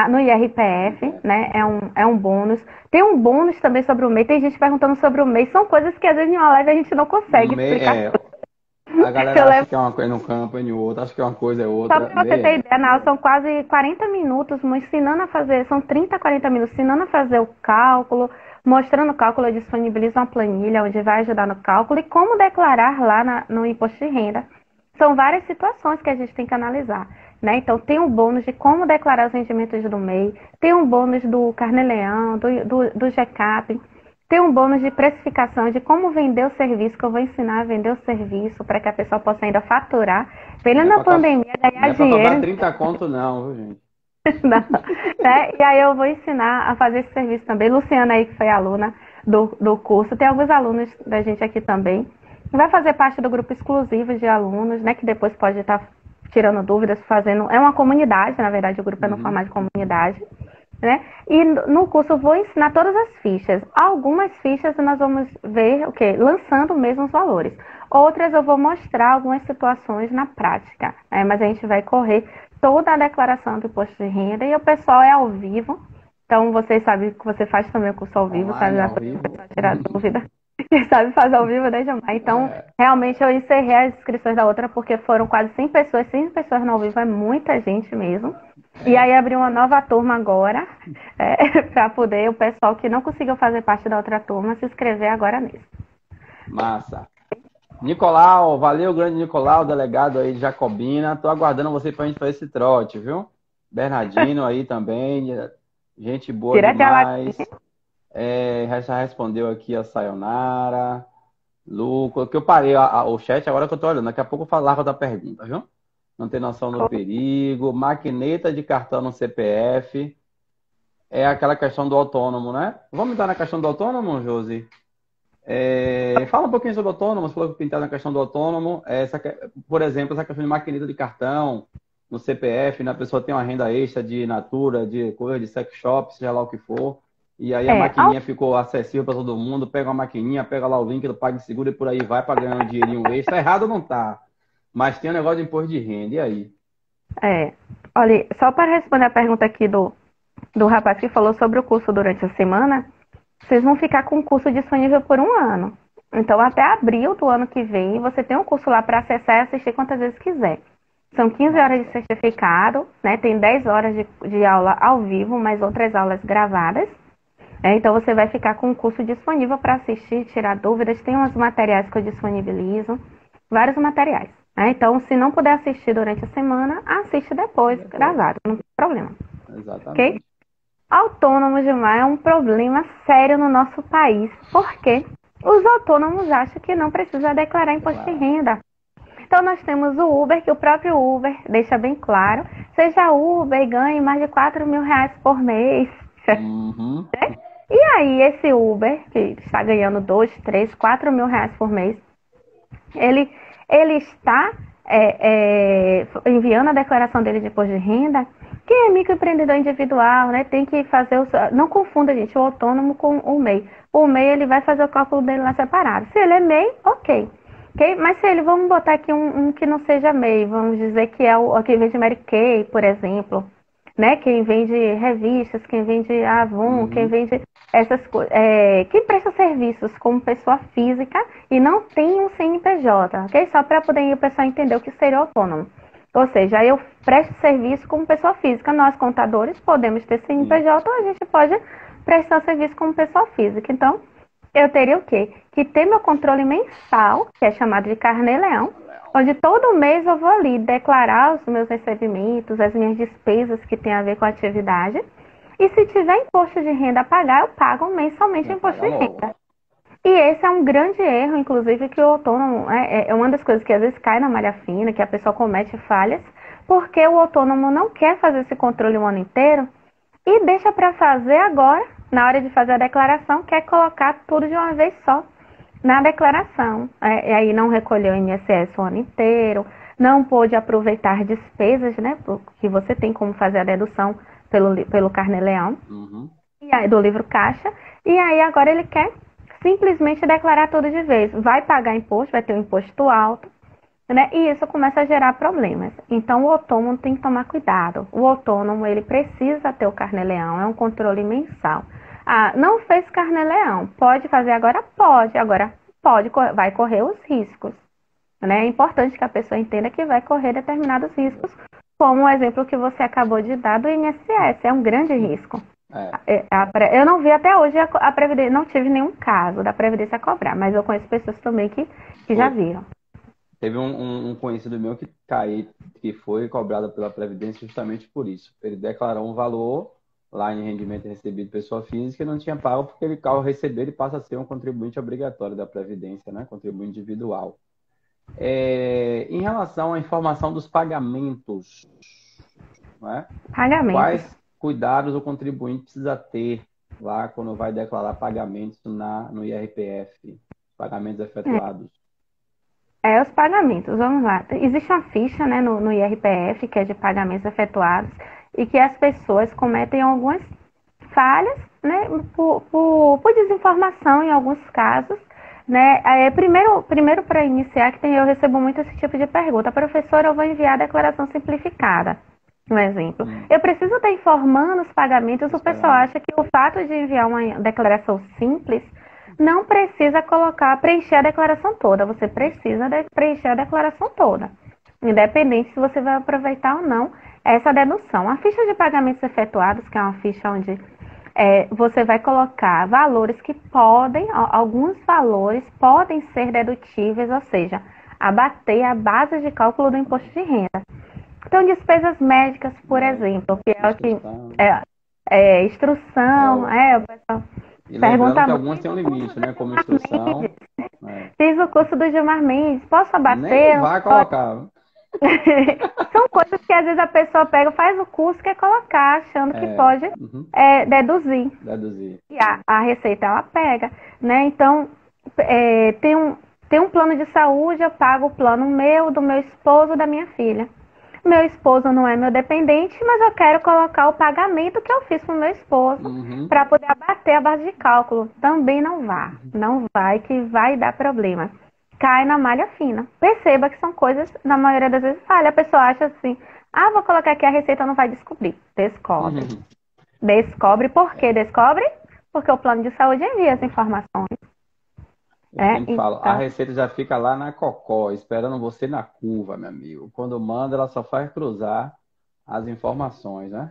no IRPF, né? É um bônus. Tem um bônus também sobre o MEI, tem gente perguntando sobre o MEI, são coisas que às vezes em uma live a gente não consegue explicar. A galera acha que é uma coisa num campo e no outro, acha que uma coisa é outra. Só para você ter ideia, na aula são quase 40 minutos, ensinando a fazer, são 30, 40 minutos, ensinando a fazer o cálculo, mostrando o cálculo, eu disponibilizo uma planilha onde vai ajudar no cálculo e como declarar lá no imposto de renda. São várias situações que a gente tem que analisar. Né? Então, tem um bônus de como declarar os rendimentos do MEI, tem um bônus do Carnê-Leão, do GCAP, tem um bônus de precificação, de como vender o serviço, que eu vou ensinar a vender o serviço para que a pessoa possa ainda faturar. Pela na pandemia, ganhar dinheiro. Não é para 30 conto não, viu, gente? Não, né? E aí eu vou ensinar a fazer esse serviço também. Luciana aí, que foi aluna do curso, tem alguns alunos da gente aqui também. Vai fazer parte do grupo exclusivo de alunos, né? Que depois pode estar tirando dúvidas, fazendo... É uma comunidade, na verdade, o grupo é no formato de comunidade. Né? E no curso eu vou ensinar todas as fichas. Algumas fichas nós vamos ver o quê? Lançando mesmo os valores. Outras eu vou mostrar algumas situações na prática. Né? Mas a gente vai correr toda a declaração do imposto de renda e o pessoal é ao vivo. Então vocês sabem que você faz também o curso ao vivo, sabe? Ao vivo. Tirar dúvida. Quem sabe fazer ao vivo, né, Jamar? Então, realmente eu encerrei as inscrições da outra porque foram quase 100 pessoas. 100 pessoas no ao vivo é muita gente mesmo. E aí abri uma nova turma agora, para poder o pessoal que não conseguiu fazer parte da outra turma se inscrever agora nisso. Massa. Nicolau, valeu, grande Nicolau, delegado aí de Jacobina. Tô aguardando você pra gente fazer esse trote, viu? Bernardino aí também, gente boa demais. Já respondeu aqui a Sayonara, Lucas, que eu parei o chat agora que eu tô olhando. Daqui a pouco eu falava da pergunta, viu? Não tem noção do perigo, maquineta de cartão no CPF, é aquela questão do autônomo, né? Vamos entrar na questão do autônomo, Josi? Fala um pouquinho sobre o autônomo, você falou que pintar na questão do autônomo, por exemplo, essa questão de maquineta de cartão no CPF, né? A pessoa tem uma renda extra de natura, de coisa de sex shop, seja lá o que for, e aí a maquininha ficou acessível para todo mundo, pega uma maquininha, pega lá o link do PagSeguro e por aí vai para ganhar um dinheirinho extra. Errado não tá. Mas tem um negócio de imposto de renda, e aí? Olha, só para responder a pergunta aqui do rapaz que falou sobre o curso durante a semana, vocês vão ficar com o curso disponível por 1 ano. Então, até abril do ano que vem, você tem um curso lá para acessar e assistir quantas vezes quiser. São 15 horas de certificado, né? Tem 10 horas de aula ao vivo, mais outras aulas gravadas. Então, você vai ficar com o curso disponível para assistir, tirar dúvidas. Tem uns materiais que eu disponibilizo, vários materiais. Então, se não puder assistir durante a semana, assiste depois, gravado, não tem problema. Exatamente. Okay? Autônomo, Gilmar, é um problema sério no nosso país, porque os autônomos acham que não precisa declarar imposto de renda. Então, nós temos o Uber, que o próprio Uber deixa bem claro, seja Uber e ganhe mais de 4 mil reais por mês. Uhum. Né? E aí, esse Uber, que está ganhando 2, 3, 4 mil reais por mês, ele está enviando a declaração dele de imposto de renda, Quem é microempreendedor individual, né, tem que fazer não confunda, gente, o autônomo com o MEI. O MEI, ele vai fazer o cálculo dele lá separado. Se ele é MEI, ok. Mas se ele, vamos botar aqui um que não seja MEI, vamos dizer que é o que vende Mary Kay, por exemplo, né? Quem vende revistas, quem vende Avon, quem vende essas coisas, quem presta serviços como pessoa física e não tem um CNPJ, ok? Só para poder o pessoal entender o que seria autônomo. Ou seja, eu presto serviço como pessoa física. Nós, contadores, podemos ter CNPJ ou a gente pode prestar serviço como pessoa física. Então, eu teria o quê? Que ter meu controle mensal, que é chamado de carnê-leão, onde todo mês eu vou ali declarar os meus recebimentos, as minhas despesas que tem a ver com a atividade. E se tiver imposto de renda a pagar, eu pago mensalmente o imposto de renda. E esse é um grande erro, inclusive, que o autônomo é uma das coisas que às vezes cai na malha fina, que a pessoa comete falhas, porque o autônomo não quer fazer esse controle o ano inteiro e deixa para fazer agora, na hora de fazer a declaração, quer colocar tudo de uma vez só na declaração. E aí não recolheu o INSS o ano inteiro, não pôde aproveitar despesas, né, que você tem como fazer a dedução pelo Carnê-Leão, e aí do livro caixa, e aí agora ele quer simplesmente declarar tudo de vez. Vai pagar imposto, vai ter um imposto alto, né? E isso começa a gerar problemas. Então, o autônomo tem que tomar cuidado. O autônomo, ele precisa ter o Carnê-Leão, é um controle mensal. Ah, não fez Carnê-Leão, pode fazer agora? Pode. Agora, vai correr os riscos, né? É importante que a pessoa entenda que vai correr determinados riscos, como o exemplo que você acabou de dar do INSS, é um grande risco. Eu não vi até hoje a Previdência, não tive nenhum caso da Previdência cobrar, mas eu conheço pessoas também que já viram. Teve um conhecido meu que foi cobrado pela Previdência justamente por isso. Ele declarou um valor lá em rendimento recebido pessoa física e não tinha pago porque ele, ao receber, ele passa a ser um contribuinte obrigatório da Previdência, né? Contribuinte individual. Em relação à informação dos pagamentos, né? Quais cuidados o contribuinte precisa ter lá quando vai declarar pagamentos no IRPF, pagamentos efetuados? Os pagamentos, vamos lá. Existe uma ficha, né, no IRPF, que é de pagamentos efetuados, e que as pessoas cometem algumas falhas, né, por desinformação em alguns casos, né. Primeiro para iniciar, eu recebo muito esse tipo de pergunta. Professora, eu vou enviar a declaração simplificada. Um exemplo. Eu preciso estar informando os pagamentos. O pessoal acha que o fato de enviar uma declaração simples não precisa preencher a declaração toda. Você precisa preencher a declaração toda, independente se você vai aproveitar ou não essa dedução. A ficha de pagamentos efetuados, que é uma ficha onde você vai colocar valores que alguns valores podem ser dedutíveis, ou seja, abater a base de cálculo do imposto de renda. Então, despesas médicas, por exemplo, que é o que instrução, o pessoal pergunta que algumas têm um limite, né? Como instrução. Fiz o curso do Gilmar Mendes, posso abater? Nem vai colocar. São coisas que às vezes a pessoa pega, faz o curso, quer colocar, achando que pode deduzir. E a receita ela pega, né? Então, tem um plano de saúde, eu pago o plano meu, do meu esposo, da minha filha. Meu esposo não é meu dependente, mas eu quero colocar o pagamento que eu fiz para o meu esposo para poder abater a base de cálculo. Também não vai, que vai dar problema. Cai na malha fina. Perceba que são coisas, na maioria das vezes, falha. A pessoa acha assim, vou colocar aqui, a receita não vai descobrir. Descobre. Descobre. Por que descobre? Porque o plano de saúde envia as informações. A receita já fica lá na cocó, esperando você na curva, meu amigo. Quando manda, ela só faz cruzar as informações, né?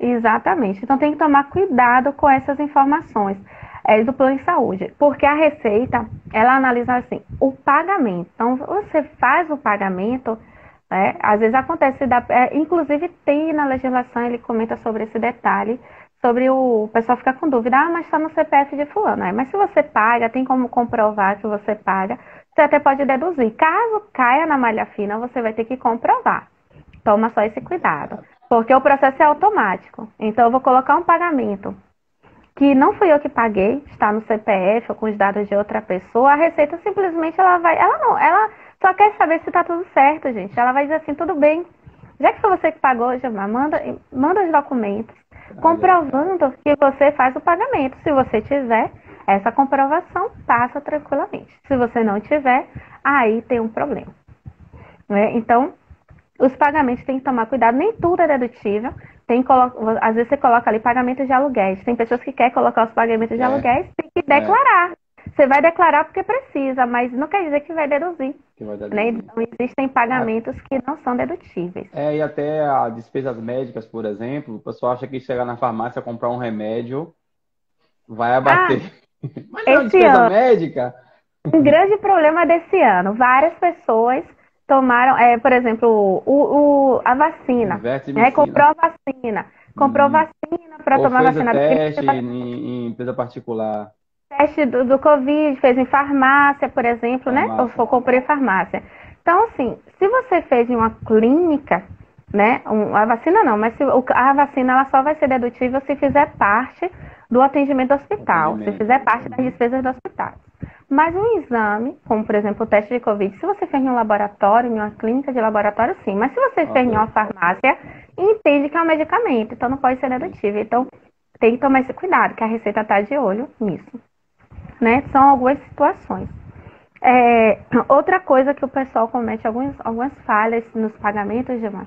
Exatamente. Então tem que tomar cuidado com essas informações do plano de saúde, porque a receita, ela analisa assim, o pagamento. Então você faz o pagamento, às vezes acontece, inclusive tem na legislação, ele comenta sobre esse detalhe, sobre o pessoal ficar com dúvida, mas está no CPF de fulano. Mas se você paga, tem como comprovar que você paga, você até pode deduzir. Caso caia na malha fina, você vai ter que comprovar. Toma só esse cuidado, porque o processo é automático. Então eu vou colocar um pagamento que não fui eu que paguei, está no CPF ou com os dados de outra pessoa, a Receita simplesmente ela só quer saber se está tudo certo, gente. Ela vai dizer assim, tudo bem, Já que foi você que pagou, Gilmar, manda os documentos comprovando que você faz o pagamento. Se você tiver, essa comprovação passa tranquilamente. Se você não tiver, aí tem um problema. Né? Então, os pagamentos tem que tomar cuidado, nem tudo é dedutível. Às vezes você coloca ali pagamentos de aluguéis. Tem pessoas que querem colocar os pagamentos de aluguéis, tem que declarar. Você vai declarar porque precisa, mas não quer dizer que vai deduzir. Né? Então, existem pagamentos que não são dedutíveis. E até as despesas médicas, por exemplo, o pessoal acha que chegar na farmácia comprar um remédio vai abater. Mas não é uma despesa médica. Um grande problema desse ano. Várias pessoas tomaram, por exemplo, a vacina. Né? Comprou a vacina. Comprou vacina para tomar vacina. Teste em empresa particular. Teste do Covid, fez em farmácia, por exemplo, né? Ou comprei em farmácia. Então, assim, se você fez em uma clínica, né? A vacina não, mas a vacina ela só vai ser dedutível se fizer parte do atendimento do hospital, se fizer parte das despesas do hospital. Mas um exame, como por exemplo o teste de Covid, se você fez em um laboratório, em uma clínica de laboratório, sim. Mas se você fez em uma farmácia, entende que é um medicamento, então não pode ser dedutível. Então tem que tomar esse cuidado, que a Receita está de olho nisso. Né? São algumas situações. Outra coisa que o pessoal comete algumas falhas nos pagamentos, Gilmar,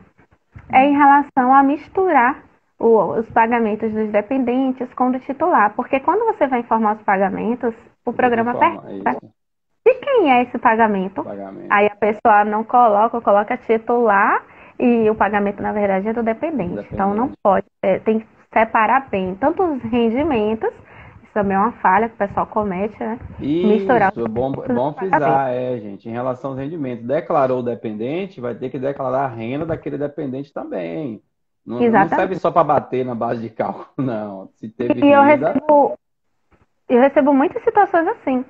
é em relação a misturar os pagamentos dos dependentes com o do titular. Porque quando você vai informar os pagamentos, o programa pergunta de quem é esse pagamento. Aí a pessoa não coloca titular e o pagamento, na verdade, é do dependente. Então não pode, tem que separar bem tanto os rendimentos. Também é uma falha que o pessoal comete, né? Misturar. Isso, é bom frisar, gente, em relação aos rendimentos. Declarou o dependente, vai ter que declarar a renda daquele dependente também. Não serve só para bater na base de cálculo, não. Se teve renda... Eu recebo muitas situações assim.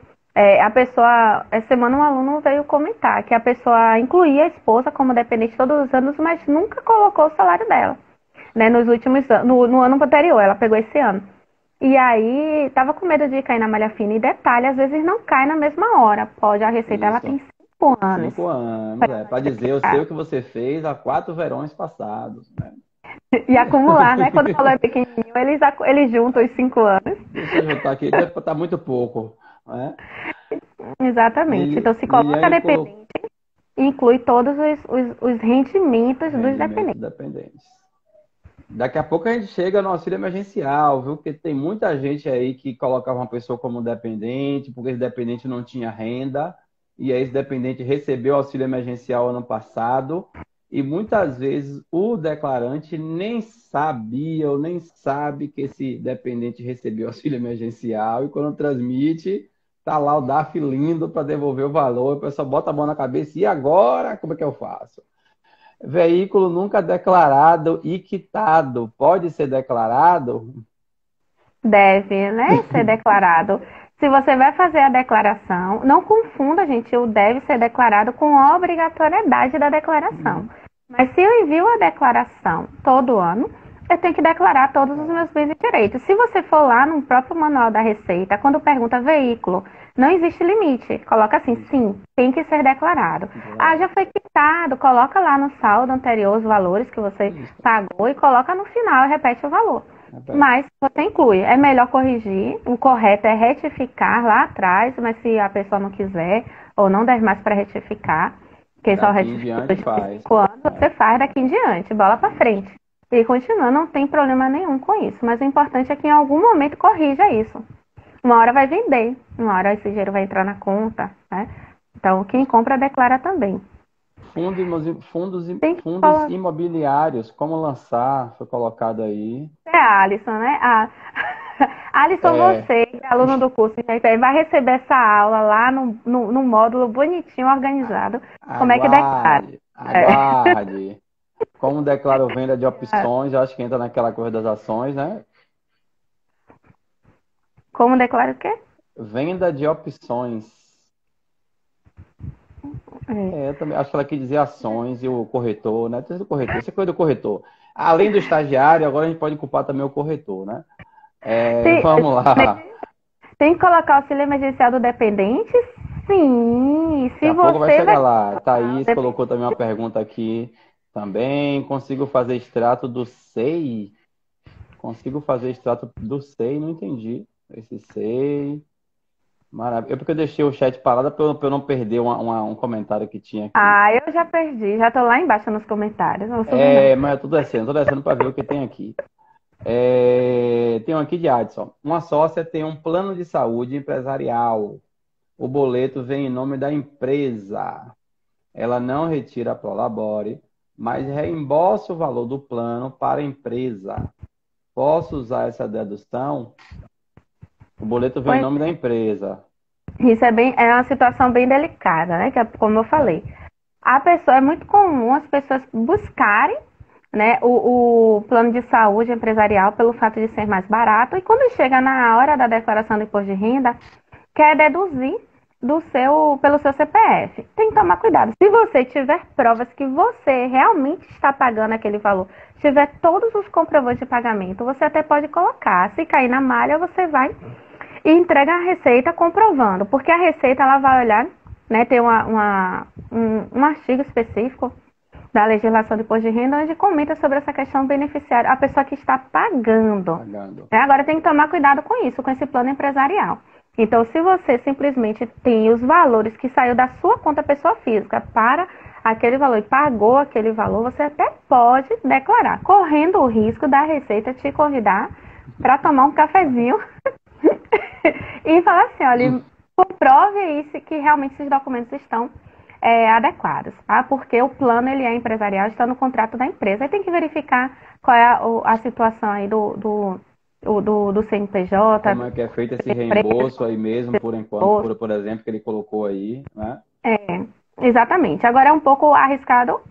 A pessoa, essa semana um aluno veio comentar que a pessoa incluía a esposa como dependente todos os anos, mas nunca colocou o salário dela. Né? Nos últimos anos, no ano anterior, ela pegou esse ano. E aí, tava com medo de cair na malha fina. E detalhe, às vezes não cai na mesma hora. A Receita, ela tem 5 anos. 5 anos, para dizer, eu sei o que você fez há 4 verões passados, né? E acumular, né? Quando o valor é pequenininho, eles juntam os 5 anos. Deixa eu juntar aqui, deve estar muito pouco, né? Exatamente. Então, se coloca dependente, inclui todos os rendimentos dos dependentes. Daqui a pouco a gente chega no auxílio emergencial, viu? Porque tem muita gente aí que colocava uma pessoa como dependente, porque esse dependente não tinha renda, e aí esse dependente recebeu auxílio emergencial ano passado, e muitas vezes o declarante nem sabia ou nem sabe que esse dependente recebeu auxílio emergencial, e quando transmite, tá lá o DARF lindo para devolver o valor, o pessoal bota a mão na cabeça, e agora? Como é que eu faço? Veículo nunca declarado e quitado. Pode ser declarado? Deve, né? Ser declarado. Se você vai fazer a declaração, não confunda, gente, o deve ser declarado com a obrigatoriedade da declaração. Mas se eu envio a declaração todo ano, eu tenho que declarar todos os meus bens e direitos. Se você for lá no próprio manual da Receita, quando pergunta veículo, não existe limite. Coloca assim, sim, tem que ser declarado. Já foi quitado, coloca lá no saldo anterior os valores que você pagou e coloca no final e repete o valor. Mas você inclui. É melhor corrigir. O correto é retificar lá atrás, mas se a pessoa não quiser ou não der mais para retificar, que só retifica de 5 anos, você faz daqui em diante, bola para frente. E continua, não tem problema nenhum com isso. Mas o importante é que em algum momento corrija isso. Uma hora vai vender, uma hora esse dinheiro vai entrar na conta, né? Então, quem compra declara também. Fundos imobiliários, como lançar, foi colocado aí. Alisson, né? Alisson, você, aluno do curso, vai receber essa aula lá no módulo bonitinho, organizado. Como é que declara? Aguarde. Como declaro venda de opções, eu acho que entra naquela coisa das ações, né? Como declara o quê? Venda de opções. Eu também acho que ela quis dizer ações e o corretor, né? O corretor, essa coisa do corretor. Além do estagiário, agora a gente pode culpar também o corretor, né? Vamos lá. Tem que colocar o auxílio emergencial do dependente? Sim. Se Daqui a pouco vai chegar lá. Thaís colocou também uma pergunta aqui. Também consigo fazer extrato do SEI. Consigo fazer extrato do SEI, não entendi. Esse SEI. Maravilha. Porque eu deixei o chat parado para eu não perder um comentário que tinha aqui. Ah, eu já perdi, já tô lá embaixo nos comentários, não vou subir não. Mas eu tô descendo para ver o que tem aqui. Tem um aqui de Adson. Uma sócia tem um plano de saúde empresarial. O boleto vem em nome da empresa. Ela não retira a Prolabore, mas reembolsa o valor do plano para a empresa. Posso usar essa dedução? O boleto vem em Pois nome da empresa. isso é uma situação bem delicada, né? Que é como eu falei. É muito comum as pessoas buscarem, né, o plano de saúde empresarial pelo fato de ser mais barato e quando chega na hora da declaração do imposto de renda, quer deduzir pelo seu CPF. Tem que tomar cuidado. Se você tiver provas que você realmente está pagando aquele valor, tiver todos os comprovantes de pagamento, você até pode colocar. Se cair na malha, você vai e entrega a receita comprovando, porque a receita ela vai olhar, né, tem um artigo específico da legislação do imposto de renda onde comenta sobre essa questão do beneficiário, a pessoa que está pagando. Agora tem que tomar cuidado com isso, com esse plano empresarial. Então, se você simplesmente tem os valores que saiu da sua conta pessoa física para aquele valor e pagou aquele valor, você até pode declarar, correndo o risco da Receita te convidar para tomar um cafezinho e falar assim, olha, comprove isso que realmente esses documentos estão adequados, tá? Porque o plano ele é empresarial, está no contrato da empresa. Aí tem que verificar qual é a situação aí do CNPJ. Como é que é feito esse reembolso aí mesmo, por enquanto, por exemplo, que ele colocou aí, né? Exatamente. Agora é um pouco arriscado,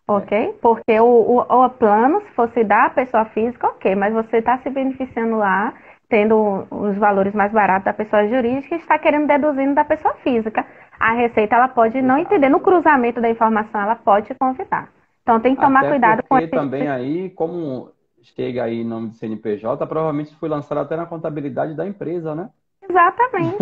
ok? Porque o plano, se fosse da pessoa física, ok, mas você está se beneficiando lá, tendo os valores mais baratos da pessoa jurídica e está querendo deduzindo da pessoa física. A Receita, ela pode não entender, no cruzamento da informação, ela pode te convidar. Então tem que tomar cuidado com isso. Porque também aí, como chega aí em nome do CNPJ, provavelmente foi lançado até na contabilidade da empresa, né? Exatamente.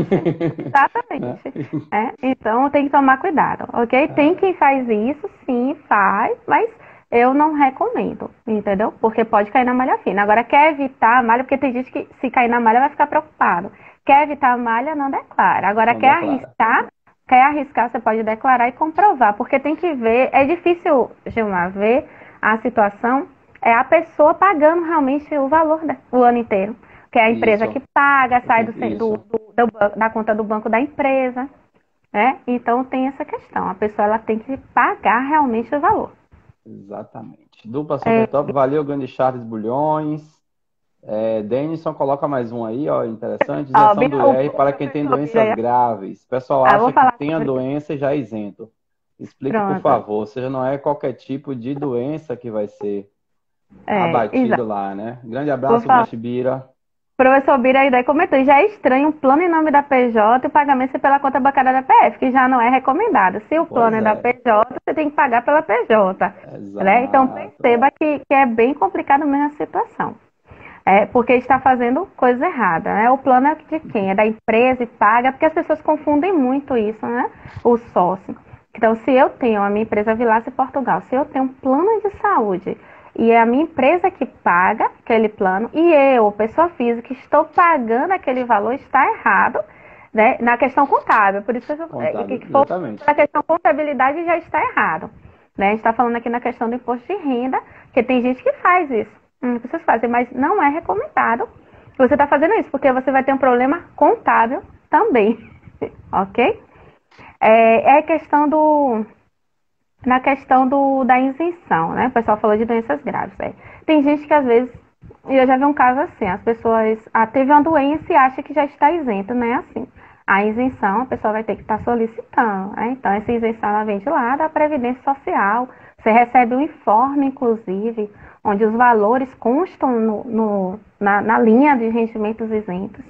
Então tem que tomar cuidado, ok? Tem quem faz isso, sim, faz, mas eu não recomendo, entendeu? Porque pode cair na malha fina. Agora, quer evitar a malha, porque tem gente que se cair na malha vai ficar preocupado. Quer evitar a malha, não declara. Agora, quer arriscar, você pode declarar e comprovar, porque tem que ver, é difícil, Gilmar, ver a situação, é a pessoa pagando realmente o valor o ano inteiro. Que é a empresa que paga, sai da conta do banco da empresa, né? Então tem essa questão, a pessoa ela tem que pagar realmente o valor. Exatamente. Dupla super top, valeu, grande Charles Bulhões. Denison, coloca mais um aí, ó, interessante. Isenção do IR para quem tem doenças graves. O pessoal acha que tem a doença e já é isento. Explique, por favor, ou seja, não é qualquer tipo de doença que vai ser abatido lá, né? Grande abraço, Mestre Bira. Professor Bira aí daí comentou, já é estranho um plano em nome da PJ e o pagamento ser pela conta bancária da PF, que já não é recomendado. Se o plano é da PJ, você tem que pagar pela PJ. Né? Então perceba que é bem complicado mesmo a situação. Porque está fazendo coisa errada, né? O plano é de quem? É da empresa e paga, porque as pessoas confundem muito isso, né? O sócio. Então, se eu tenho a minha empresa Vilace Portugal, se eu tenho um plano de saúde e é a minha empresa que paga aquele plano e eu, pessoa física, estou pagando aquele valor, está errado, né? Na questão contábil. Por isso que na questão contabilidade já está errado. Né? A gente está falando aqui na questão do imposto de renda, que tem gente que faz isso. As pessoas fazem, mas não é recomendado você está fazendo isso, porque você vai ter um problema contábil também. Ok? Na questão da isenção, né? O pessoal falou de doenças graves. Tem gente que às vezes, e eu já vi um caso assim, as pessoas teve uma doença e acha que já está isenta, não é assim. A isenção a pessoa vai ter que estar solicitando, né? Então essa isenção ela vem de lá da Previdência Social, você recebe um informe, inclusive, onde os valores constam na linha de rendimentos isentos.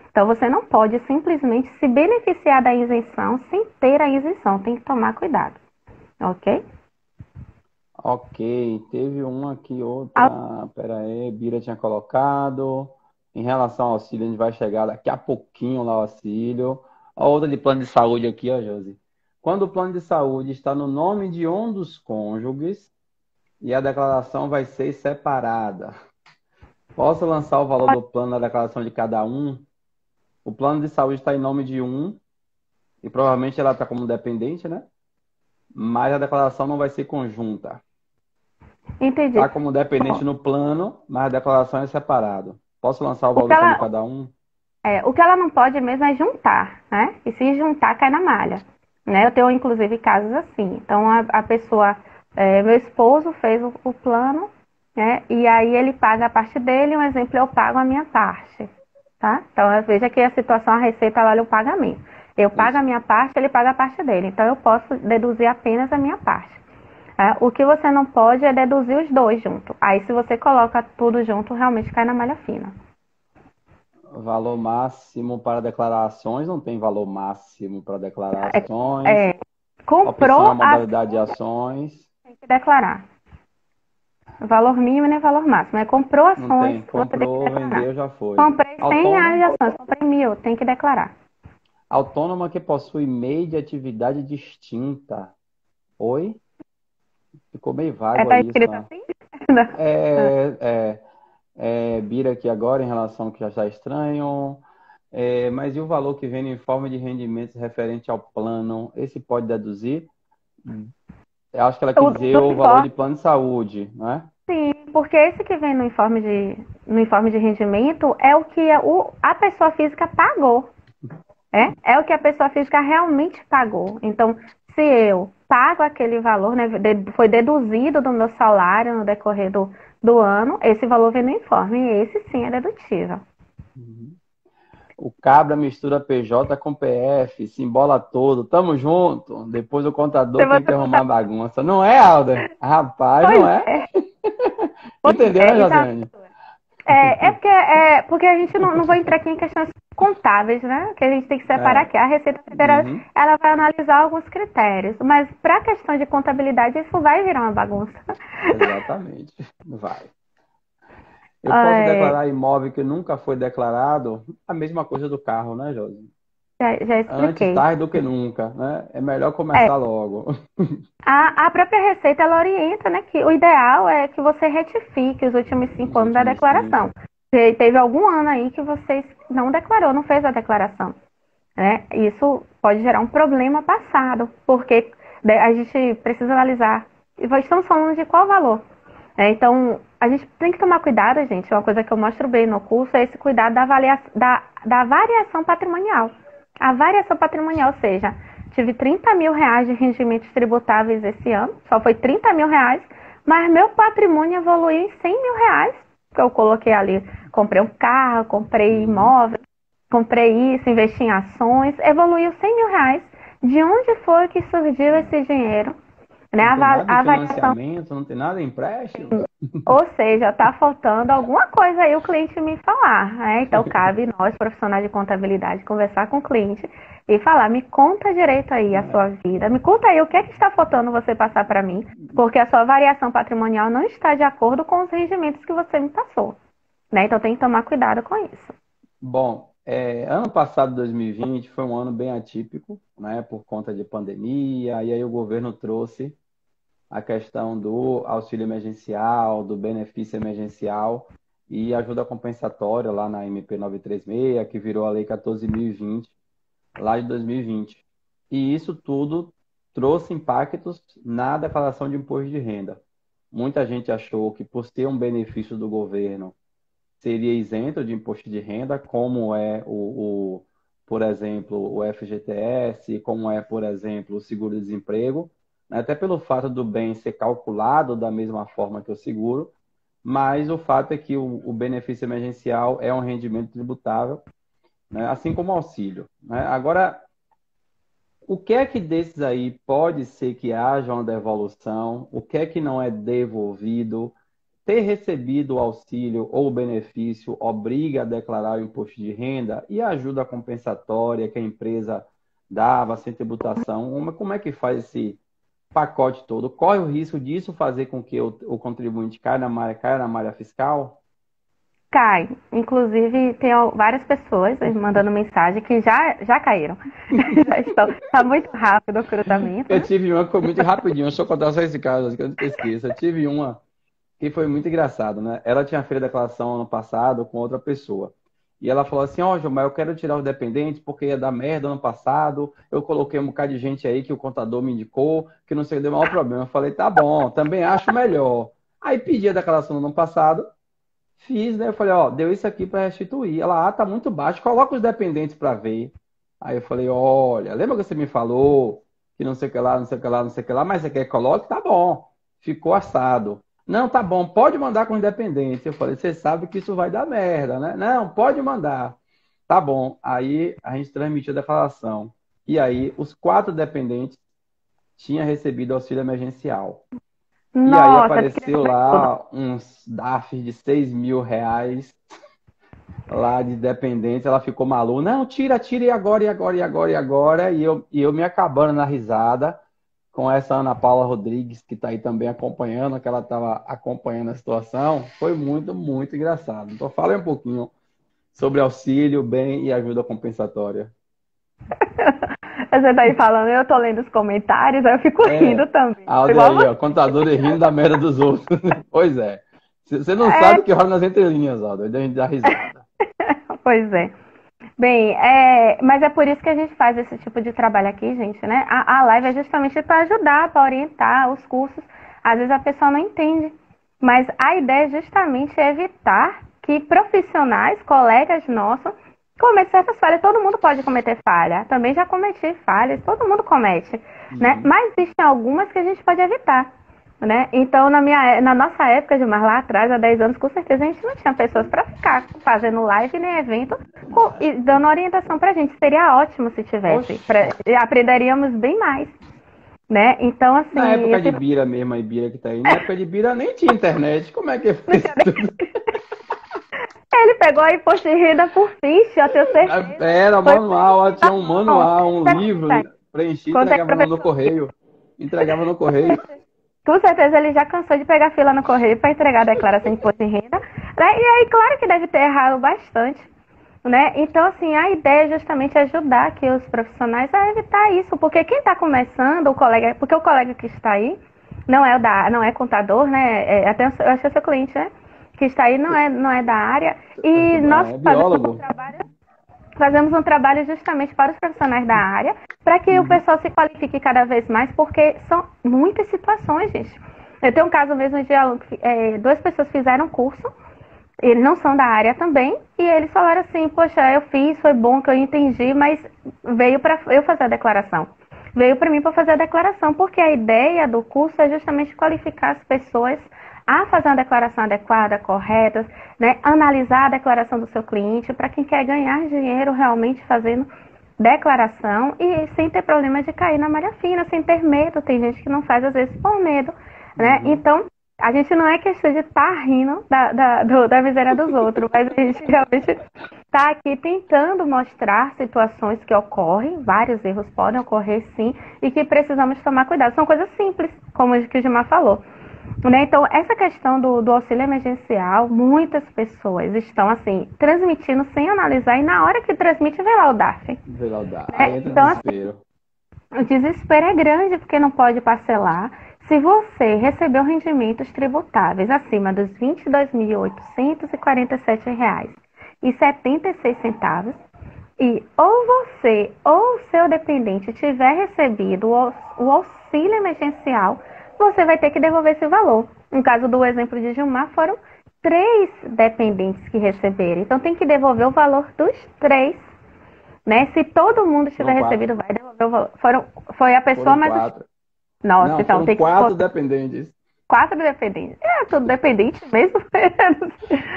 Então você não pode simplesmente se beneficiar da isenção sem ter a isenção, tem que tomar cuidado. Ok? Ok, teve uma aqui, outra. Pera aí, Bira tinha colocado. Em relação ao auxílio, a gente vai chegar daqui a pouquinho lá o auxílio. A outra de plano de saúde aqui, ó, Josi. Quando o plano de saúde está no nome de um dos cônjuges, e a declaração vai ser separada. Posso lançar o valor do plano na declaração de cada um? O plano de saúde está em nome de um, e provavelmente ela está como dependente, né? Mas a declaração não vai ser conjunta. Entendi. Está como dependente no plano, mas a declaração é separada. Posso lançar o O valor que do plano de ela, cada um? o que ela não pode mesmo é juntar, né? E se juntar, cai na malha. Né? Eu tenho, inclusive, casos assim. Então, a pessoa, meu esposo fez o plano, né? E aí ele paga a parte dele, um exemplo, eu pago a minha parte, tá? Então, veja que a situação, a receita, ela olha o pagamento. Eu pago a Isso. minha parte, ele paga a parte dele. Então, eu posso deduzir apenas a minha parte. O que você não pode é deduzir os dois juntos. Aí, se você coloca tudo junto, realmente cai na malha fina. Valor máximo para declarações, não tem valor máximo para É, declarações. é, Opção é a comprou, modalidade de ações. tem que declarar. Valor mínimo nem valor máximo. Comprou Não ações, tem. você tem que Comprou, declarar. vendeu, já foi. Comprei 100 reais de Autônomo. ações, comprei 1.000, tem que declarar. Autônoma que possui meio de atividade distinta. Oi? Ficou meio vago Tá aí isso, escrito né? assim? Bira aqui agora em relação ao que já está estranho. Mas e o valor que vem no informe de rendimentos referente ao plano? Esse pode deduzir? Eu acho que ela quis dizer Do o valor de informe, plano de saúde, né? sim, porque esse que vem no informe de rendimento é o que a pessoa física pagou. É o que a pessoa física realmente pagou. Então, se eu pago aquele valor, né, foi deduzido do meu salário no decorrer do ano, esse valor vem no informe, e esse sim é dedutível. O cabra mistura PJ com PF, se embola todo, tamo junto. Depois o Se contador tem que você arrumar bagunça. Não é, Alda? Rapaz, não Pois é? é, pois Entendeu, né, é. Então, Josiane? porque a gente não vai entrar aqui em questões contábeis, né? Que a gente tem que separar É. aqui. A Receita Federal, Uhum. ela vai analisar alguns critérios, mas para a questão de contabilidade, isso vai virar uma bagunça. Exatamente. Vai. Eu posso É, declarar imóvel que nunca foi declarado? A mesma coisa do carro, né, Josi? já Antes expliquei. tarde do que nunca, né? É melhor É, começar logo. a própria Receita, ela orienta, né, que o ideal é que você retifique os últimos Nos 5 anos da últimos 5. declaração. Se teve algum ano aí que você não declarou, não fez a declaração. Né? Isso pode gerar um problema passado, porque a gente precisa analisar. Estamos falando de qual valor? Então, a gente tem que tomar cuidado, gente. Uma coisa que eu mostro bem no curso é esse cuidado da variação patrimonial. A variação patrimonial, ou seja, tive 30 mil reais de rendimentos tributáveis esse ano, só foi 30 mil reais, mas meu patrimônio evoluiu em 100 mil reais, que eu coloquei ali. Comprei um carro, comprei Uhum. imóvel, comprei isso, investi em ações, evoluiu 100 mil reais. De onde foi que surgiu esse dinheiro? Né? Não tem nada de A avaliação, financiamento, não tem nada de empréstimo. ou seja, está faltando alguma coisa aí o cliente me falar. Né? Então, cabe nós, profissionais de contabilidade, conversar com o cliente e falar, me conta direito aí a sua vida, me conta aí o que é que está faltando você passar para mim, porque a sua variação patrimonial não está de acordo com os rendimentos que você me passou. Né? Então, tem que tomar cuidado com isso. Bom, ano passado, 2020, foi um ano bem atípico, né, por conta de pandemia, e aí o governo trouxe a questão do auxílio emergencial, do benefício emergencial e ajuda compensatória lá na MP 936, que virou a Lei 14.020, lá de 2020. E isso tudo trouxe impactos na declaração de imposto de renda. Muita gente achou que, por ser um benefício do governo, seria isento de imposto de renda, como é por exemplo, o FGTS, como é, por exemplo, o seguro-desemprego, né? Até pelo fato do bem ser calculado da mesma forma que o seguro, mas o fato é que o benefício emergencial é um rendimento tributável, né? Assim como o auxílio, né? Agora, o que é que desses aí pode ser que haja uma devolução? O que é que não é devolvido? Ter recebido o auxílio ou o benefício obriga a declarar o imposto de renda e a ajuda compensatória que a empresa dava sem tributação. Como é que faz esse pacote todo? Corre o risco disso fazer com que o contribuinte caia na malha fiscal? Cai. Inclusive, tem várias pessoas mandando mensagem que já caíram. Já estão. Tá muito rápido o cruzamento. Eu tive uma que foi muito rapidinho, deixa eu contar só esse caso, que eu não esqueço. Eu tive uma que foi muito engraçado, né? Ela tinha feito a declaração ano passado com outra pessoa. E ela falou assim, ó, Gilmar, eu quero tirar os dependentes porque ia dar merda ano passado, eu coloquei um bocado de gente aí que o contador me indicou, que não sei, deu o maior problema. Eu falei, tá bom, também acho melhor. Aí pedi a declaração no ano passado, fiz, né? Eu falei, ó, deu isso aqui para restituir. Ela, tá muito baixo, coloca os dependentes para ver. Aí eu falei, olha, lembra que você me falou que não sei o que lá, não sei o que lá, não sei o que lá, mas você quer que coloque? Tá bom. Ficou assado. Não, tá bom, pode mandar com os dependentes. Eu falei, você sabe que isso vai dar merda, né? Não, pode mandar. Tá bom. Aí a gente transmitiu a declaração. E aí os 4 dependentes tinham recebido auxílio emergencial. E aí Nossa, apareceu lá uns DARFs de 6 mil reais lá de dependentes. Ela ficou maluca. Não, tira, e agora, e agora, e agora, e agora. E eu me acabando na risada com essa Ana Paula Rodrigues, que está aí também acompanhando, que ela estava acompanhando a situação. Foi muito, muito engraçado. Então, fala aí um pouquinho sobre auxílio, bem e ajuda compensatória. Você tá aí falando, eu tô lendo os comentários, aí eu fico rindo também. Olha aí, ó, contador de rindo da merda dos outros. Pois é. Você não sabe o que rola nas entrelinhas, ó, a gente dá risada. Pois é. Bem, mas é por isso que a gente faz esse tipo de trabalho aqui, gente, né? A live é justamente para ajudar, para orientar os cursos. Às vezes a pessoa não entende, mas a ideia é justamente evitar que profissionais, colegas nossos, cometem certas falhas. Todo mundo pode cometer falha. Também já cometi falhas, todo mundo comete, né? Mas existem algumas que a gente pode evitar. Né? Então, na nossa época, Gilmar, lá atrás, há 10 anos, com certeza a gente não tinha pessoas para ficar fazendo live nem evento e dando orientação para a gente. Seria ótimo se tivesse. Aprenderíamos bem mais. Né? Então, assim. Na época de Bira mesmo, a Bira que tá aí, na época de Bira nem tinha internet. Como é que foi isso tudo? Ele pegou aí imposto de renda por ficha, eu tenho certeza. Era manual, tinha um manual, um livro preenchido, entregava no correio. Entregava no correio. Com certeza ele já cansou de pegar fila no correio para entregar a declaração de imposto de renda. Né? E aí, claro que deve ter errado bastante. Né? Então, assim, a ideia é justamente ajudar aqui os profissionais a evitar isso. Porque quem está começando, porque o colega que está aí não é contador, né? Até eu acho que é seu cliente, né? Que está aí não é da área. E nós fazemos um trabalho justamente para os profissionais da área, para que o pessoal se qualifique cada vez mais, porque são muitas situações, gente. Eu tenho um caso mesmo de aluno que 2 pessoas fizeram curso, eles não são da área também, e eles falaram assim, poxa, eu fiz, foi bom que eu entendi, mas veio para eu fazer a declaração. Veio para mim para fazer a declaração, porque a ideia do curso é justamente qualificar as pessoas a fazer uma declaração adequada, correta, né? Analisar a declaração do seu cliente para quem quer ganhar dinheiro realmente fazendo declaração e sem ter problema de cair na malha fina, sem ter medo. Tem gente que não faz às vezes por medo, né? Então, a gente não é questão de estar rindo da miséria dos outros, mas a gente realmente está aqui tentando mostrar situações que ocorrem, vários erros podem ocorrer sim, e que precisamos tomar cuidado. São coisas simples, como o que o Gilmar falou. Né? Então, essa questão do auxílio emergencial, muitas pessoas estão, assim, transmitindo sem analisar, e na hora que transmite, vem lá o DARF. Vem lá o DARF. Né? Então, assim, o desespero é grande, porque não pode parcelar. Se você recebeu rendimentos tributáveis acima dos R$ 22.847,76, e ou você ou o seu dependente tiver recebido o auxílio emergencial, você vai ter que devolver esse valor. No caso do exemplo de Gilmar, foram 3 dependentes que receberam. Então, tem que devolver o valor dos 3. Né? Se todo mundo tiver recebido, vai devolver o valor. Foi a pessoa mais... 4. Nossa, não, então foram tem que... 4 dependentes. 4 dependentes. Tudo dependente mesmo.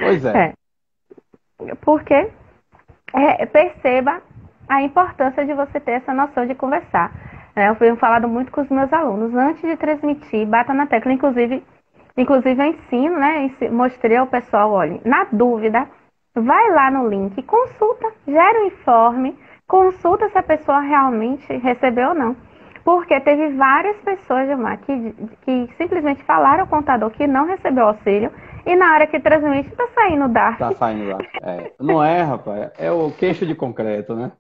Pois é. Porque perceba a importância de você ter essa noção de conversar. Eu tenho falado muito com os meus alunos. Antes de transmitir, bata na tecla. Inclusive eu ensino, né? Mostrei ao pessoal, olha, na dúvida, vai lá no link, consulta, gera um informe, consulta se a pessoa realmente recebeu ou não. Porque teve várias pessoas, Gilmar, que simplesmente falaram ao contador que não recebeu auxílio e na hora que transmite tá saindo DARF. Tá saindo lá. Não é, rapaz, é o queixo de concreto, né?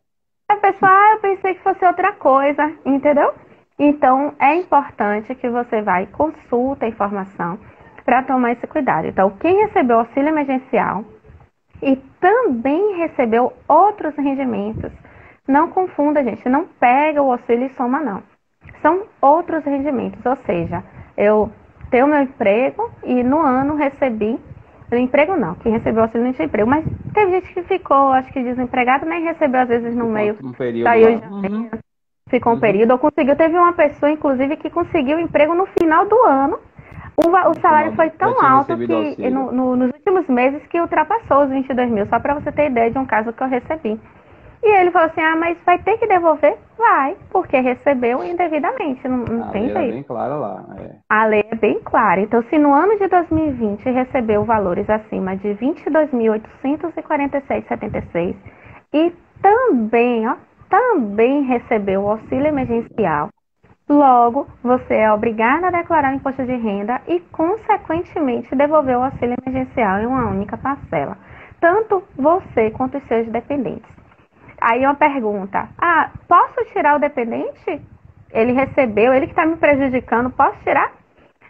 A pessoa, eu pensei que fosse outra coisa, entendeu? Então, é importante que você vai e consulta a informação para tomar esse cuidado. Então, quem recebeu auxílio emergencial e também recebeu outros rendimentos, não confunda, gente, não pega o auxílio e soma, não. São outros rendimentos, ou seja, eu tenho meu emprego e no ano recebi, emprego não, quem recebeu auxílio não tinha emprego, mas teve gente que ficou, acho que desempregado, nem recebeu às vezes no meio, Um período saiu lá. já, ficou um período, ou conseguiu, teve uma pessoa, inclusive, que conseguiu emprego no final do ano. O salário foi tão alto que nos últimos meses que ultrapassou os 22 mil, só para você ter ideia de um caso que eu recebi. E ele falou assim, mas vai ter que devolver? Vai, porque recebeu indevidamente, não tem jeito. A lei é bem clara lá. A lei é bem clara. Então, se no ano de 2020 recebeu valores acima de 22.847,76 e também recebeu o auxílio emergencial, logo, você é obrigado a declarar o imposto de renda e, consequentemente, devolver o auxílio emergencial em uma única parcela. Tanto você quanto os seus dependentes. Aí uma pergunta, posso tirar o dependente? Ele recebeu, ele que está me prejudicando, posso tirar?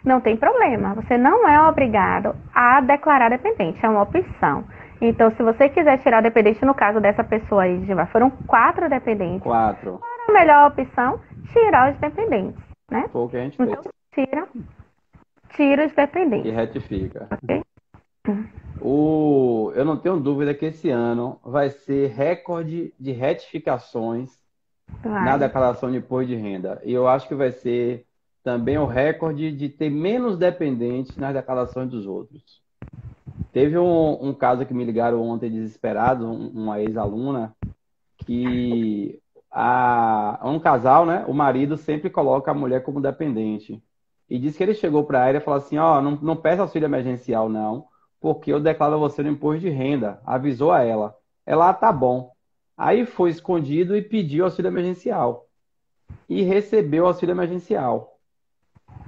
Não tem problema, você não é obrigado a declarar dependente, é uma opção. Então, se você quiser tirar o dependente, no caso dessa pessoa aí, foram 4 dependentes. 4. A melhor opção, tirar os dependentes, né? Foi o que a gente fez. Então, tira os dependentes. E retifica. Ok? Eu não tenho dúvida que esse ano vai ser recorde de retificações na declaração de imposto de renda. E eu acho que vai ser também o recorde de ter menos dependentes nas declarações dos outros. Teve um caso que me ligaram ontem desesperado, uma ex-aluna, que um casal, né? O marido sempre coloca a mulher como dependente. E disse que ele chegou para ela e falou assim, não peça auxílio emergencial, não, porque eu declaro você no imposto de renda. Avisou a ela. Ela, tá bom. Aí foi escondido e pediu auxílio emergencial. E recebeu auxílio emergencial.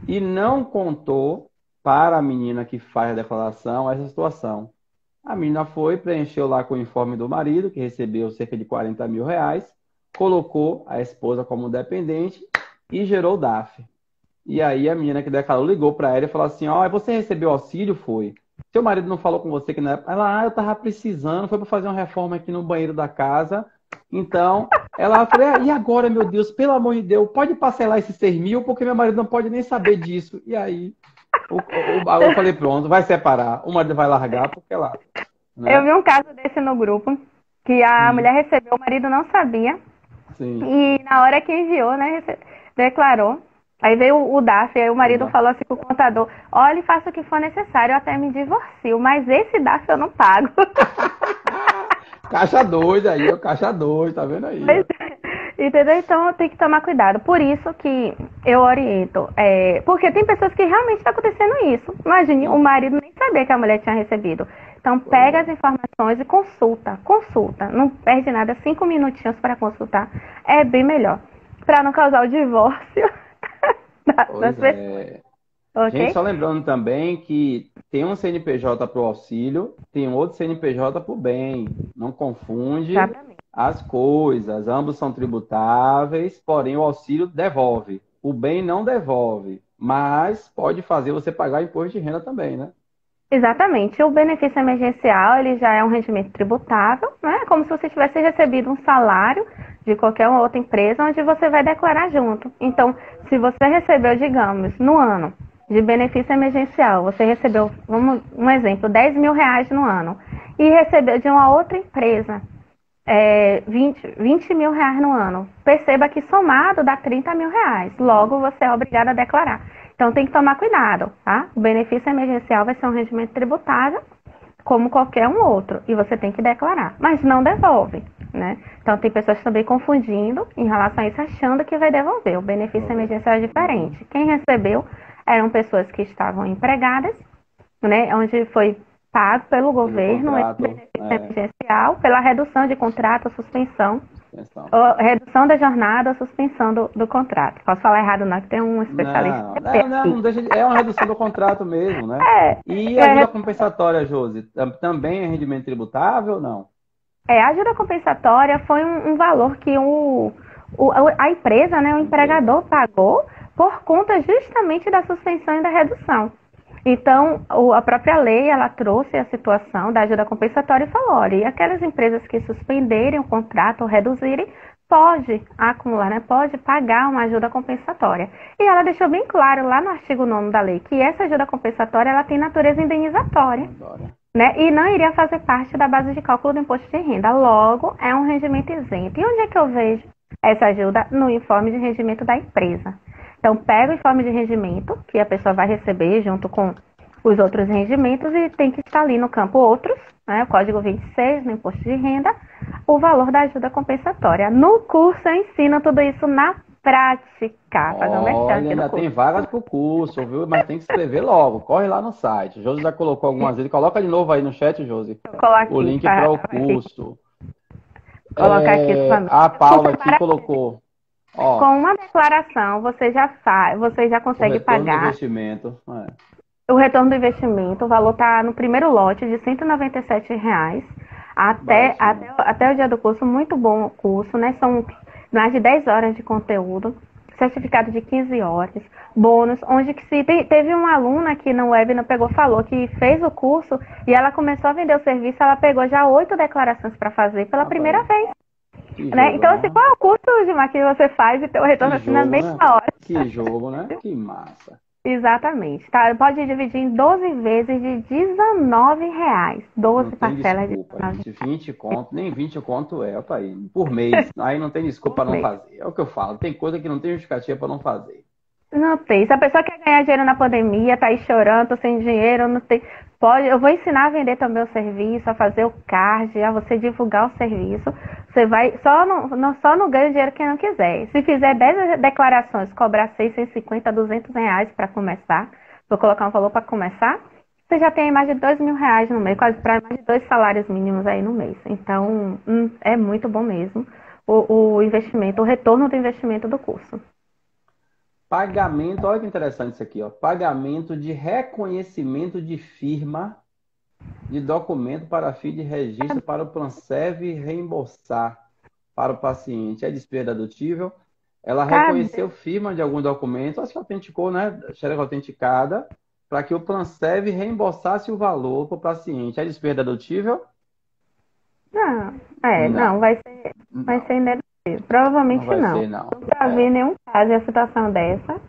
E não contou para a menina que faz a declaração essa situação. A menina foi, preencheu lá com o informe do marido, que recebeu cerca de 40 mil reais, colocou a esposa como dependente e gerou o DAF. E aí a menina que declarou ligou para ela e falou assim, você recebeu auxílio? Foi. Seu marido não falou com você que na época? Ela, eu tava precisando, foi para fazer uma reforma aqui no banheiro da casa. Então, ela falou, e agora, meu Deus, pelo amor de Deus, pode parcelar esses 6 mil, porque meu marido não pode nem saber disso. E aí, eu falei, pronto, vai separar. O marido vai largar, porque lá. Né? Eu vi um caso desse no grupo, que a mulher recebeu, o marido não sabia. Sim. E na hora que enviou, né, declarou. Aí veio o DAF, aí o marido falou assim pro contador, olha, faça o que for necessário, eu até me divorcio, mas esse DAF eu não pago. Caixa 2 aí, o caixa 2, tá vendo aí? Entendeu? Então tem que tomar cuidado. Por isso que eu oriento. Porque tem pessoas que realmente está acontecendo isso. Imagine, o marido nem sabia que a mulher tinha recebido. Então pega as informações e consulta. Consulta. Não perde nada, 5 minutinhos para consultar. É bem melhor. Para não causar o divórcio. Okay? Gente, só lembrando também que tem um CNPJ para o auxílio, tem outro CNPJ para o bem. Não confunde as coisas. Ambos são tributáveis, porém o auxílio devolve. O bem não devolve, mas pode fazer você pagar imposto de renda também, né? Exatamente. O benefício emergencial, ele já é um rendimento tributável, né? Como se você tivesse recebido um salário de qualquer outra empresa, onde você vai declarar junto. Então, se você recebeu, digamos, no ano de benefício emergencial, você recebeu, um exemplo, 10 mil reais no ano, e recebeu de uma outra empresa 20 mil reais no ano, perceba que somado dá 30 mil reais. Logo, você é obrigado a declarar. Então, tem que tomar cuidado, tá? O benefício emergencial vai ser um rendimento tributável, como qualquer um outro, e você tem que declarar, mas não devolve, né? Então, tem pessoas também confundindo em relação a isso, achando que vai devolver. O benefício emergencial é diferente. Quem recebeu eram pessoas que estavam empregadas, né? Onde foi pago pelo governo esse benefício emergencial, pela redução de contrato, suspensão, Suspensão. Redução da jornada ou suspensão do contrato. Posso falar errado não, que tem um especialista. Não deixa é uma redução do contrato mesmo, né? É, E ajuda compensatória, Josi, também é rendimento tributável ou não? a ajuda compensatória foi um valor que a empresa, né, o empregador pagou por conta justamente da suspensão e da redução. Então, a própria lei, ela trouxe a situação da ajuda compensatória e falou, olha, e aquelas empresas que suspenderem o contrato ou reduzirem, pode acumular, né, pode pagar uma ajuda compensatória. E ela deixou bem claro lá no artigo 9º da lei que essa ajuda compensatória, ela tem natureza indenizatória. Né? E não iria fazer parte da base de cálculo do imposto de renda. Logo, é um rendimento isento. E onde é que eu vejo essa ajuda? No informe de rendimento da empresa. Então, pega o informe de rendimento, que a pessoa vai receber junto com os outros rendimentos, e tem que estar ali no campo outros, né? O código 26 no imposto de renda, o valor da ajuda compensatória. No curso eu ensino tudo isso na prática. Olha, ainda tem vagas pro curso, viu? Mas tem que escrever logo. Corre lá no site. O Josi já colocou algumas vezes. Coloca de novo aí no chat, Josi. O link para o curso. Colocar aqui a Paula aqui colocou. Ó, com uma declaração, você já consegue pagar do investimento. O retorno do investimento. O valor está no primeiro lote de R$ 197 até o dia do curso. Muito bom o curso, né? São mais de 10 horas de conteúdo, certificado de 15 horas, bônus, onde que teve uma aluna que no webinar falou que fez o curso e ela começou a vender o serviço, ela pegou já 8 declarações para fazer pela primeira vez. Né? Então, assim, qual é o custo, Gilmar, que você faz e ter o retorno assim na mesma hora? Que jogo, né? Que massa. Exatamente. Tá? Pode dividir em 12 vezes de R$19. 12 parcelas de R$19. 20 conto, nem 20 conto é, opa aí, por mês. Aí não tem desculpa para não fazer. É o que eu falo, tem coisa que não tem justificativa para não fazer. Não tem. Se a pessoa quer ganhar dinheiro na pandemia, tá aí chorando, tô sem dinheiro, não tem. Eu vou ensinar a vender também o serviço, a fazer o card, a você divulgar o serviço. Você vai, só não ganha dinheiro quem não quiser. Se fizer 10 declarações, cobrar 650, R$200 para começar, vou colocar um valor para começar, você já tem mais de R$2.000 no mês, quase para mais de 2 salários mínimos aí no mês. Então, é muito bom mesmo o investimento, o retorno do investimento do curso. Pagamento, olha que interessante isso aqui, ó. Pagamento de reconhecimento de firma de documento para fim de registro para o Planserv reembolsar para o paciente. É despesa dedutível. Ela reconheceu firma de algum documento, acho que autenticou, né? Xerox autenticada, para que o Planserv reembolsasse o valor para o paciente. É despesa dedutível? Não, vai ser inedutível. Provavelmente não. Vai ser, não. Nunca vi nenhum caso de situação dessa,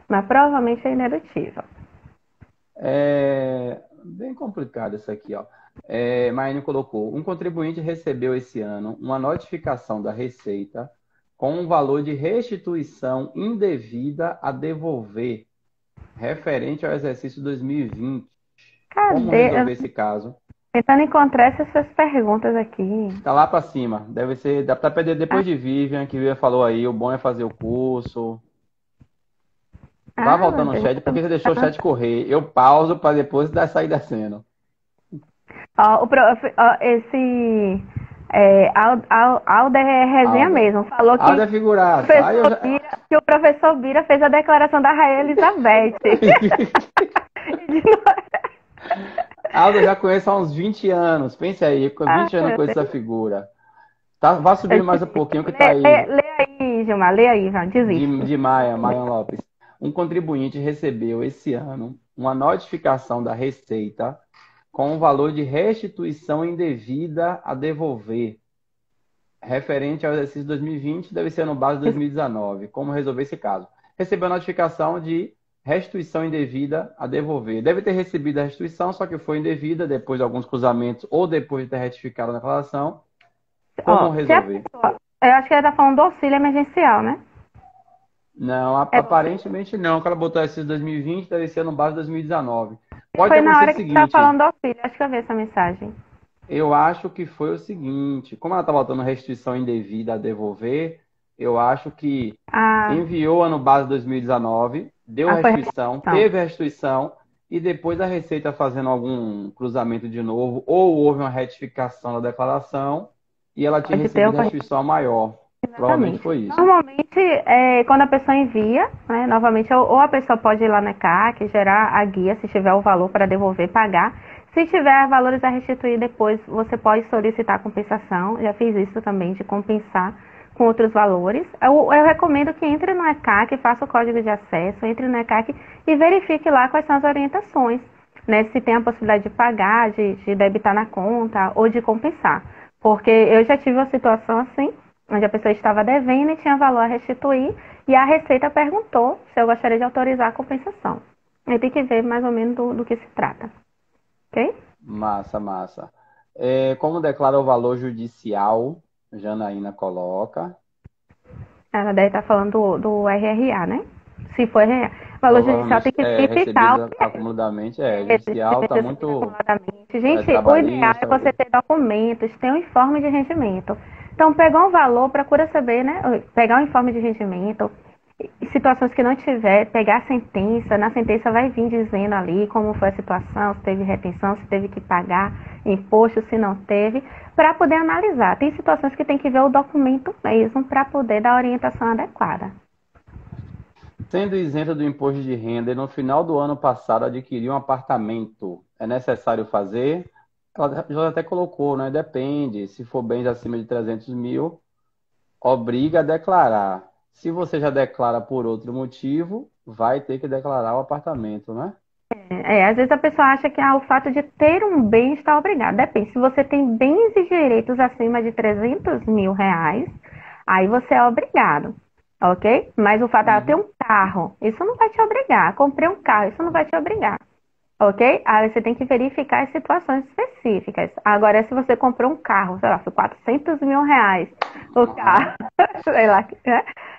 mas provavelmente é inedutível. É bem complicado isso aqui, ó. Maine colocou, um contribuinte recebeu esse ano uma notificação da Receita com um valor de restituição indevida a devolver, referente ao exercício 2020. Como resolver esse caso? Tentando encontrar essas perguntas aqui. Tá lá para cima. Deve ser, dá para perder depois de Vivian, que Vivian falou aí, o bom é fazer o curso. Vá voltando no chat, porque você deixou o chat correr. Eu pauso para depois sair descendo. Alda é resenha mesmo. Falou que, Alda é figuraça. Que o professor Bira fez a declaração da Rainha Elizabeth. Alda já conheço há uns 20 anos. Pense aí, com 20 anos com essa figura. Tá, vá subindo mais um pouquinho que tá aí. Lê aí, Gilmar, lê aí, desiste. De Maia Lopes. Um contribuinte recebeu esse ano uma notificação da Receita com um valor de restituição indevida a devolver, referente ao exercício 2020, deve ser no base de 2019. Como resolver esse caso? Recebeu a notificação de restituição indevida a devolver. Deve ter recebido a restituição, só que foi indevida depois de alguns cruzamentos ou depois de ter retificado a declaração. Como resolver? Eu acho que ela está falando do auxílio emergencial, né? Não, aparentemente não. Quando ela botou esse 2020, deve ser no base de 2019. Pode foi na hora o que você tá falando do auxílio. Acho que eu vi essa mensagem. Eu acho que foi o seguinte. Como ela está botando restituição indevida a devolver, eu acho que enviou no base de 2019, deu restituição, teve restituição, e depois a Receita fazendo algum cruzamento de novo, ou houve uma retificação da declaração, e ela tinha Pode ter recebido a ocorrido. restituição maior. Provavelmente Exatamente. foi isso. Normalmente, quando a pessoa envia, né, novamente, ou a pessoa pode ir lá na ECAC, gerar a guia, se tiver o valor para devolver, pagar. Se tiver valores a restituir depois, você pode solicitar compensação. Já fiz isso também, de compensar com outros valores. Eu recomendo que entre no ECAC, faça o código de acesso, entre no ECAC e verifique lá quais são as orientações, né, se tem a possibilidade de pagar, de debitar na conta ou de compensar. Porque eu já tive uma situação assim, onde a pessoa estava devendo e tinha valor a restituir, e a Receita perguntou se eu gostaria de autorizar a compensação. Aí tem que ver mais ou menos do que se trata, ok? Massa, massa. Como declara o valor judicial? Janaína coloca. Ela deve estar falando do RRA, né? Se for RRA. O valor judicial tem Provavelmente que verificar o recebido que é. acumuladamente. Judicial está Recebido muito acumuladamente. Gente, o ideal é trabalhista. você ter documentos, ter um informe de rendimento. Então, pegar um valor, procura saber, né? Pegar um informe de rendimento, situações que não tiver, pegar a sentença, na sentença vai vir dizendo ali como foi a situação, se teve retenção, se teve que pagar imposto, se não teve, para poder analisar. Tem situações que tem que ver o documento mesmo para poder dar a orientação adequada. Sendo isenta do imposto de renda e no final do ano passado adquiriu um apartamento, é necessário fazer? Ela já até colocou, né? Depende. Se for bens acima de 300 mil, obriga a declarar. Se você já declara por outro motivo, vai ter que declarar o apartamento, né? Às vezes a pessoa acha que o fato de ter um bem está obrigado. Depende, se você tem bens e direitos acima de 300 mil reais, aí você é obrigado, ok? Mas o fato de ela ter Uhum. um carro, isso não vai te obrigar. Comprei um carro, isso não vai te obrigar, ok? Aí você tem que verificar as situações específicas. Agora, se você comprou um carro, sei lá, foi 400 mil reais, o carro, Aham. sei lá,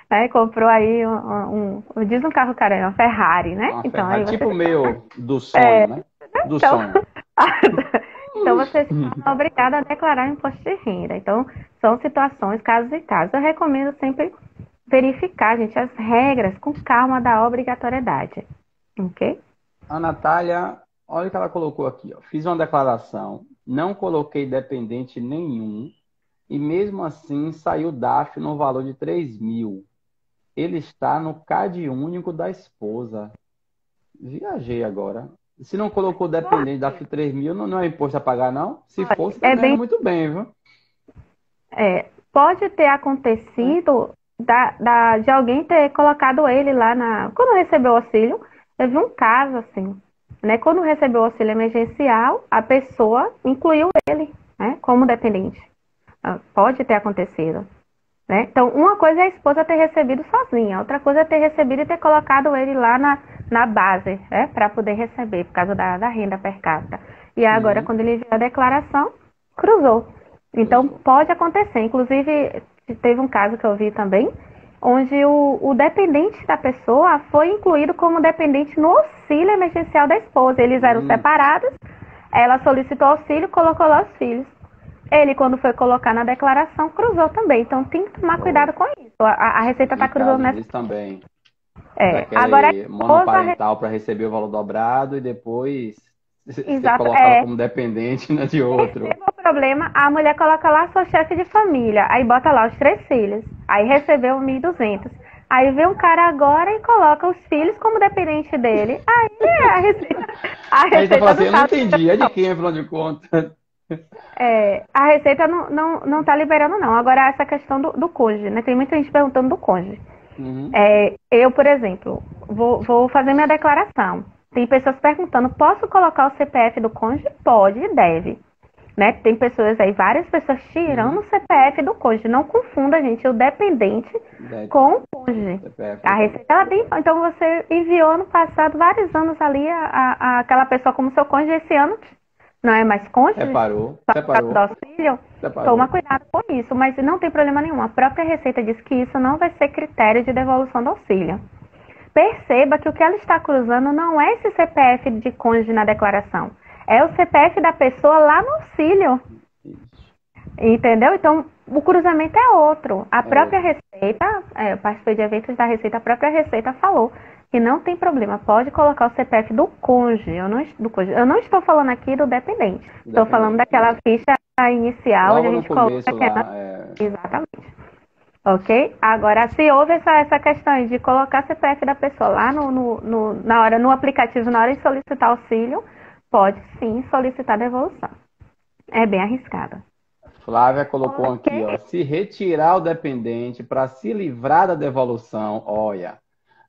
né? Comprou aí diz um carro, cara, é uma Ferrari, né? Uma Então aí Ferrari, você tipo o meu do é, sonho, né? Do então, sonho. então você se torna obrigado a declarar imposto de renda. Então, são situações, casos e casos. Eu recomendo sempre verificar, gente, as regras com calma da obrigatoriedade. Ok? A Natália, olha o que ela colocou aqui, ó. Fiz uma declaração, não coloquei dependente nenhum e mesmo assim saiu DAF no valor de 3 mil. Ele está no CAD único da esposa. Viajei agora. Se não colocou dependente DAF 3 mil, não é imposto a pagar, não? Se for, você está É ganhando bem, muito bem, viu? pode ter É. acontecido de alguém ter colocado ele lá na. Quando recebeu o auxílio, teve um caso assim, né? Quando recebeu o auxílio emergencial, a pessoa incluiu ele, né, como dependente. Pode ter acontecido. Né? Então, uma coisa é a esposa ter recebido sozinha, outra coisa é ter recebido e ter colocado ele lá na base, né? Para poder receber, por causa da renda per capita. E agora, Uhum. quando ele viu a declaração, cruzou. Então, Cruzou. pode acontecer. Inclusive, teve um caso que eu vi também, onde o dependente da pessoa foi incluído como dependente no auxílio emergencial da esposa. Eles eram separados, ela solicitou auxílio, colocou lá os filhos. Ele, quando foi colocar na declaração, cruzou também. Então tem que tomar Foi. cuidado com isso. A Receita Tem está cruzando casos nessa. disso também. Agora a Daquele esposa. monoparental para receber o valor dobrado e depois você Exato, coloca ela como dependente, né, de outro. perceba o problema, a mulher coloca lá sua chefe de família, aí bota lá os 3 filhos, aí recebeu 1.200. Aí vem um cara agora e coloca os filhos como dependente dele. Aí a Aí você fala Receita assim, não eu não tá entendi, é de quem, afinal de contas? a Receita não tá liberando, não. Agora, essa questão do cônjuge, né? Tem muita gente perguntando do cônjuge. Uhum. Eu, por exemplo, vou fazer minha declaração. Tem pessoas perguntando, posso colocar o CPF do cônjuge? Pode e deve. Né? Tem pessoas aí, várias pessoas tirando o Uhum. CPF do cônjuge. Não confunda, gente, o dependente Deve. com o cônjuge. CPF A do cônjuge. Receita, ela tem. Então, você enviou no passado vários anos ali aquela pessoa como seu cônjuge. Esse ano não é mais cônjuge, Separou, só por causa do separou, auxílio. Toma separou. cuidado com isso, mas não tem problema nenhum. A própria Receita diz que isso não vai ser critério de devolução do auxílio. Perceba que o que ela está cruzando não é esse CPF de cônjuge na declaração. É o CPF da pessoa lá no auxílio. Isso. Entendeu? Então, o cruzamento é outro. A É própria outro. Receita, eu participei de eventos da Receita, a própria Receita falou que não tem problema, pode colocar o CPF do cônjuge, eu não estou falando aqui do dependente, estou falando daquela ficha inicial, Logo onde a no gente coloca começo que é lá, exatamente. Ok? Agora, se houve essa questão de colocar CPF da pessoa lá no aplicativo, na hora de solicitar auxílio, pode sim solicitar devolução. É bem arriscado. Flávia colocou aqui, Ok? ó, se retirar o dependente para se livrar da devolução, olha,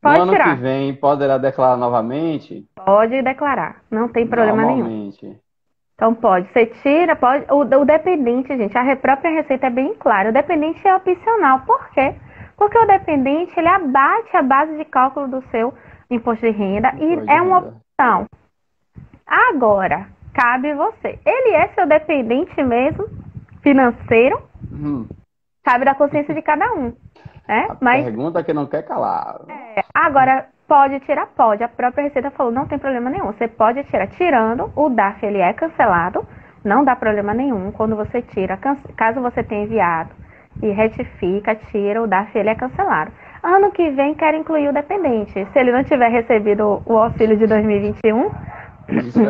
no Pode ano que tirar. vem poderá declarar novamente? Pode declarar. Não tem problema nenhum. Normalmente. Então pode. Você tira, pode. O dependente, gente, própria receita é bem clara. O dependente é opcional. Por quê? Porque o dependente, ele abate a base de cálculo do seu imposto de renda e é uma opção. Agora, cabe você. Ele é seu dependente mesmo, financeiro, cabe da consciência de cada um. Né? Mas pergunta que não quer calar. agora, pode tirar? Pode. A própria Receita falou, não tem problema nenhum. Você pode tirar. Tirando, o DARF ele é cancelado, não dá problema nenhum. Quando você tira, caso você tenha enviado e retifica, tira, o DARF ele é cancelado. Ano que vem, quer incluir o dependente. Se ele não tiver recebido o auxílio de 2021,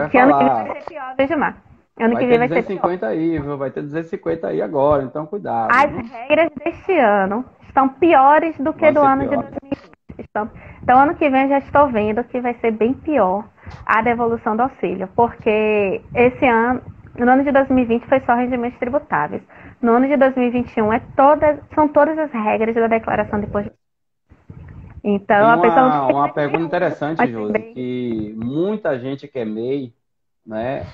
que ano que vem vai ser pior, veja mais. Ano que vem vai ser 250 aí, viu? Vai ter 250 aí agora, então cuidado. As regras deste ano estão piores do que do ano de 2020. Então, ano que vem eu já estou vendo que vai ser bem pior a devolução do auxílio, porque esse ano, no ano de 2020 foi só rendimentos tributáveis. No ano de 2021 são todas as regras da declaração de imposto. Então, a pessoa uma pergunta interessante, Josi, que muita gente que é MEI, né,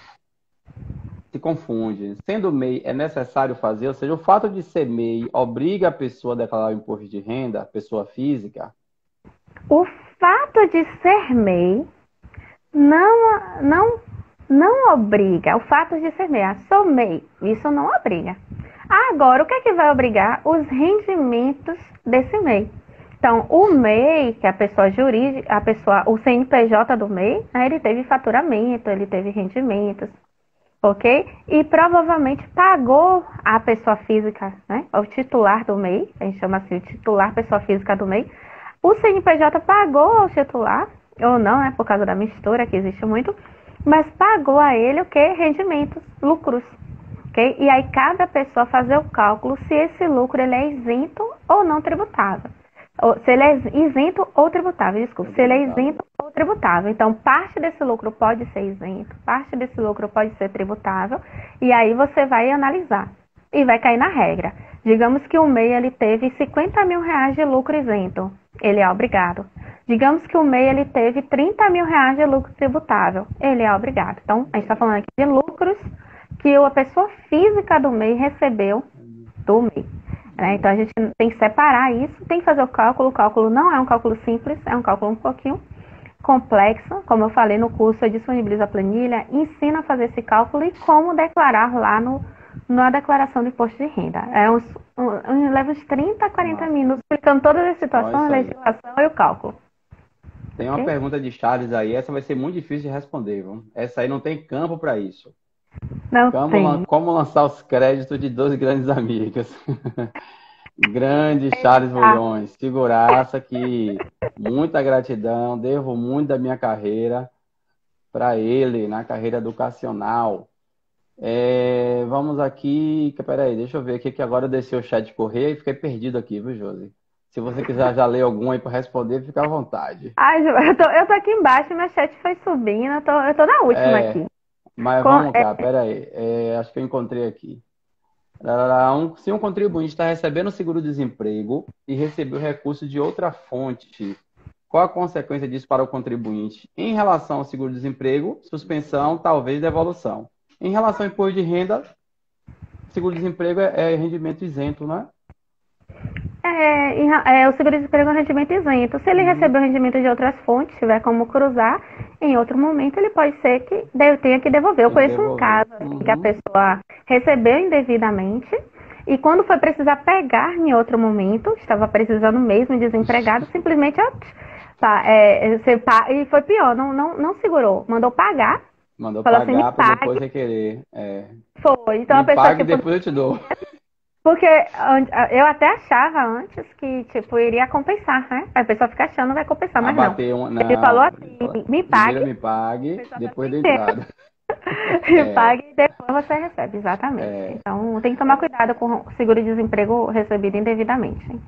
se confunde. Sendo MEI, é necessário fazer, ou seja, o fato de ser MEI obriga a pessoa a declarar o imposto de renda, pessoa física? O fato de ser MEI não obriga. O fato de ser MEI, sou MEI, isso não obriga. Agora, o que é que vai obrigar? Os rendimentos desse MEI. Então, o MEI, que é a pessoa jurídica, o CNPJ do MEI, né, ele teve faturamento, ele teve rendimentos, ok? E provavelmente pagou a pessoa física, né, o titular do MEI, a gente chama assim, o titular pessoa física do MEI. O CNPJ pagou ao titular, ou não, né, por causa da mistura que existe muito, mas pagou a ele o que? Rendimentos, lucros. Okay? E aí cabe a pessoa fazer o cálculo se esse lucro ele é isento ou não tributável. Se ele é isento ou tributável, desculpa. Se ele é isento ou tributável. Então, parte desse lucro pode ser isento, parte desse lucro pode ser tributável, e aí você vai analisar. E vai cair na regra. Digamos que o MEI ele teve 50 mil reais de lucro isento. Ele é obrigado. Digamos que o MEI ele teve 30 mil reais de lucro tributável. Ele é obrigado. Então, a gente está falando aqui de lucros que a pessoa física do MEI recebeu do MEI. Né? Então, a gente tem que separar isso, tem que fazer o cálculo não é um cálculo simples, é um cálculo um pouquinho complexo. Como eu falei no curso, eu disponibilizo a planilha, ensino a fazer esse cálculo e como declarar lá na declaração do imposto de renda. Leva uns 30, 40 minutos explicando todas as situações, a legislação e o cálculo. Tem uma pergunta de Charles aí, essa vai ser muito difícil de responder, viu? Essa aí não tem campo para isso. Não tem. Como lançar os créditos de 2 grandes amigas. Grande Charles Bulhões, figuraça que muita gratidão, devo muito da minha carreira para ele, na carreira educacional. Vamos aqui, peraí, deixa eu ver aqui que agora eu desci o chat de correr e fiquei perdido aqui, viu, Josi? Se você quiser já ler algum aí para responder, fica à vontade. Eu tô aqui embaixo, meu chat foi subindo, eu tô na última aqui. Mas vamos cá, peraí. Acho que eu encontrei aqui. Se um contribuinte está recebendo seguro-desemprego e recebeu recurso de outra fonte, qual a consequência disso para o contribuinte? Em relação ao seguro-desemprego, suspensão, talvez devolução. Em relação ao imposto de renda, seguro-desemprego é rendimento isento, né? O seguro-desemprego é um rendimento isento. Se ele recebeu rendimento de outras fontes, tiver como cruzar, em outro momento ele pode ser que tenha que devolver. Eu conheço um caso que a pessoa recebeu indevidamente e quando foi precisar pegar em outro momento, estava precisando mesmo, desempregado, simplesmente e foi pior, não segurou, mandou pagar. Mandou pagar para depois requerer. Foi. Então a pessoa paga e depois eu te dou. Porque eu até achava antes que, tipo, iria compensar, né? A pessoa fica achando vai compensar, mas não. Abater um. Ele falou Não. Ele assim, fala, me primeiro pague, me a pague, pessoa tá depois sem da tempo, entrada. me É, pague e depois você recebe, exatamente. é. Então tem que tomar cuidado com o seguro-desemprego recebido indevidamente.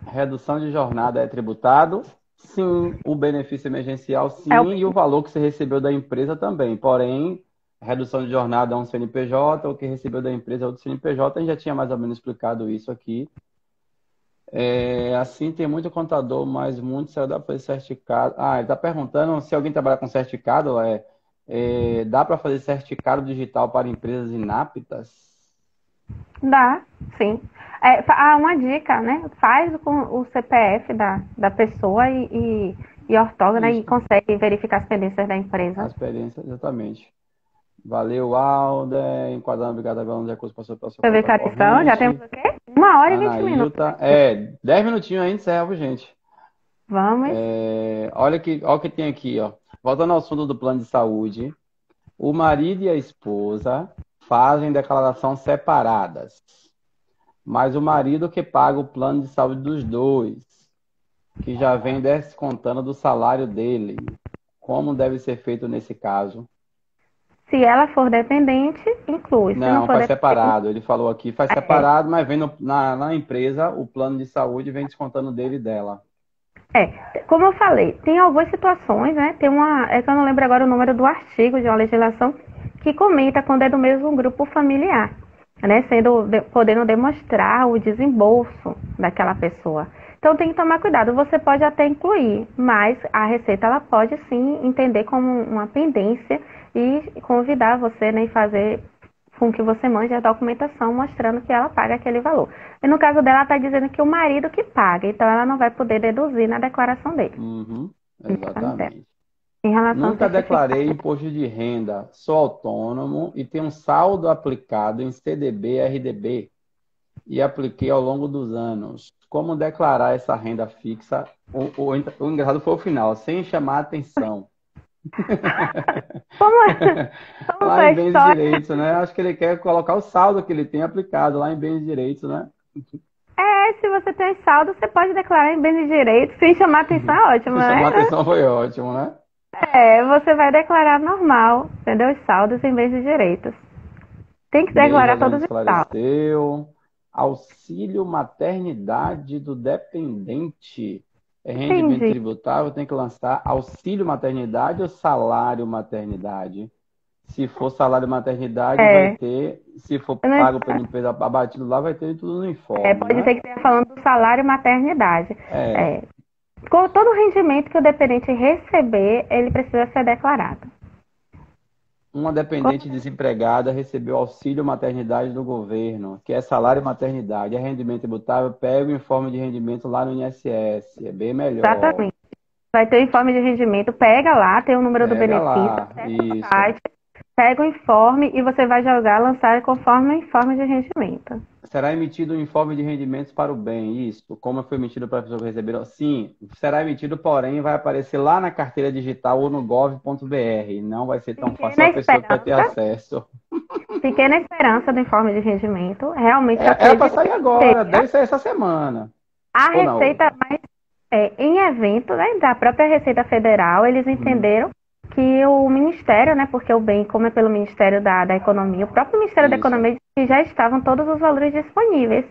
Redução de jornada é tributado? Sim. O benefício emergencial, É o sim. E o valor que você recebeu da empresa também. Porém, redução de jornada é um CNPJ, o que recebeu da empresa é outro CNPJ. A gente já tinha mais ou menos explicado isso aqui. É, assim, tem muito contador, mas muito só dá para fazer certificado. Ah, ele está perguntando se alguém trabalha com certificado, dá para fazer certificado digital para empresas inaptas? Dá, sim. Uma dica, né? Faz com o CPF da pessoa e ortógona e Isso, consegue verificar as pendências da a empresa. experiência, exatamente. Valeu, Alder. Enquadrando, obrigado a de recursos passou pela sua Deixa eu ver conta a questão. Já temos corrente. o quê? 1 hora e 20 minutos. Anailta. 10 minutinhos aí, encerro, gente. Vamos. Olha o que tem aqui, ó. Voltando ao assunto do plano de saúde. O marido e a esposa fazem declaração separadas, mas o marido que paga o plano de saúde dos dois, que já vem descontando do salário dele. Como deve ser feito nesse caso? Se ela for dependente, inclui. Se não Não, for faz dependente, separado. Ele falou aqui, faz é. separado, mas vem na empresa o plano de saúde vem descontando dele e dela. Como eu falei, tem algumas situações, né? É que eu não lembro agora o número do artigo de uma legislação que comenta quando é do mesmo grupo familiar, né? Podendo demonstrar o desembolso daquela pessoa. Então tem que tomar cuidado. Você pode até incluir, mas a Receita ela pode sim entender como uma pendência e convidar você, né, e fazer com que você mande a documentação mostrando que ela paga aquele valor. E no caso dela, ela está dizendo que o marido que paga, então ela não vai poder deduzir na declaração dele. Uhum, Dela. exatamente. Em relação ao Nunca declarei certificado. imposto de renda, sou autônomo e tenho um saldo aplicado em CDB, RDB e apliquei ao longo dos anos. Como declarar essa renda fixa? O engraçado foi o final, sem chamar atenção. Como, como Lá foi a em bens e história? direitos, né? Acho que ele quer colocar o saldo que ele tem aplicado lá em bens e direitos, né? Se você tem saldo, você pode declarar em bens e direitos, sem chamar atenção, é ótimo, Sem chamar né? atenção foi ótimo, né? Você vai declarar normal, entendeu? Os saldos em bens e direitos. Tem que Bem, declarar Rosane todos os saldos. esclareceu. Auxílio maternidade do dependente. É rendimento Entendi. tributável, tem que lançar auxílio maternidade ou salário maternidade? Se for salário maternidade, vai É, ter. Se for eu não- pago pela empresa abatido lá, vai ter tudo no informe, Pode né? ser que esteja falando do salário e maternidade. É. É, com todo o rendimento que o dependente receber, ele precisa ser declarado. Uma dependente desempregada recebeu auxílio maternidade do governo, que é salário maternidade, é rendimento tributável, pega o informe de rendimento lá no INSS, é bem melhor. Exatamente. Vai ter o informe de rendimento, pega lá, tem o número do Pega benefício, lá, acessa o isso. site, pega o informe e você vai jogar, lançar conforme o informe de rendimento. Será emitido um informe de rendimentos para o bem, isso. Como foi emitido para a pessoa que recebeu? Sim, será emitido, porém, vai aparecer lá na carteira digital ou no gov.br. Não vai ser tão Fiquei fácil na a pessoa que vai ter esperança, acesso. fiquei na esperança do informe de rendimento. Realmente eu Era para acredito sair que agora, seja deve sair essa semana. a Ou na Receita, outra. mas em evento, né, da própria Receita Federal, eles Uhum. entenderam que o Ministério, né, porque o bem, como é pelo Ministério da Economia, o próprio Ministério da Isso. Economia disse que já estavam todos os valores disponíveis.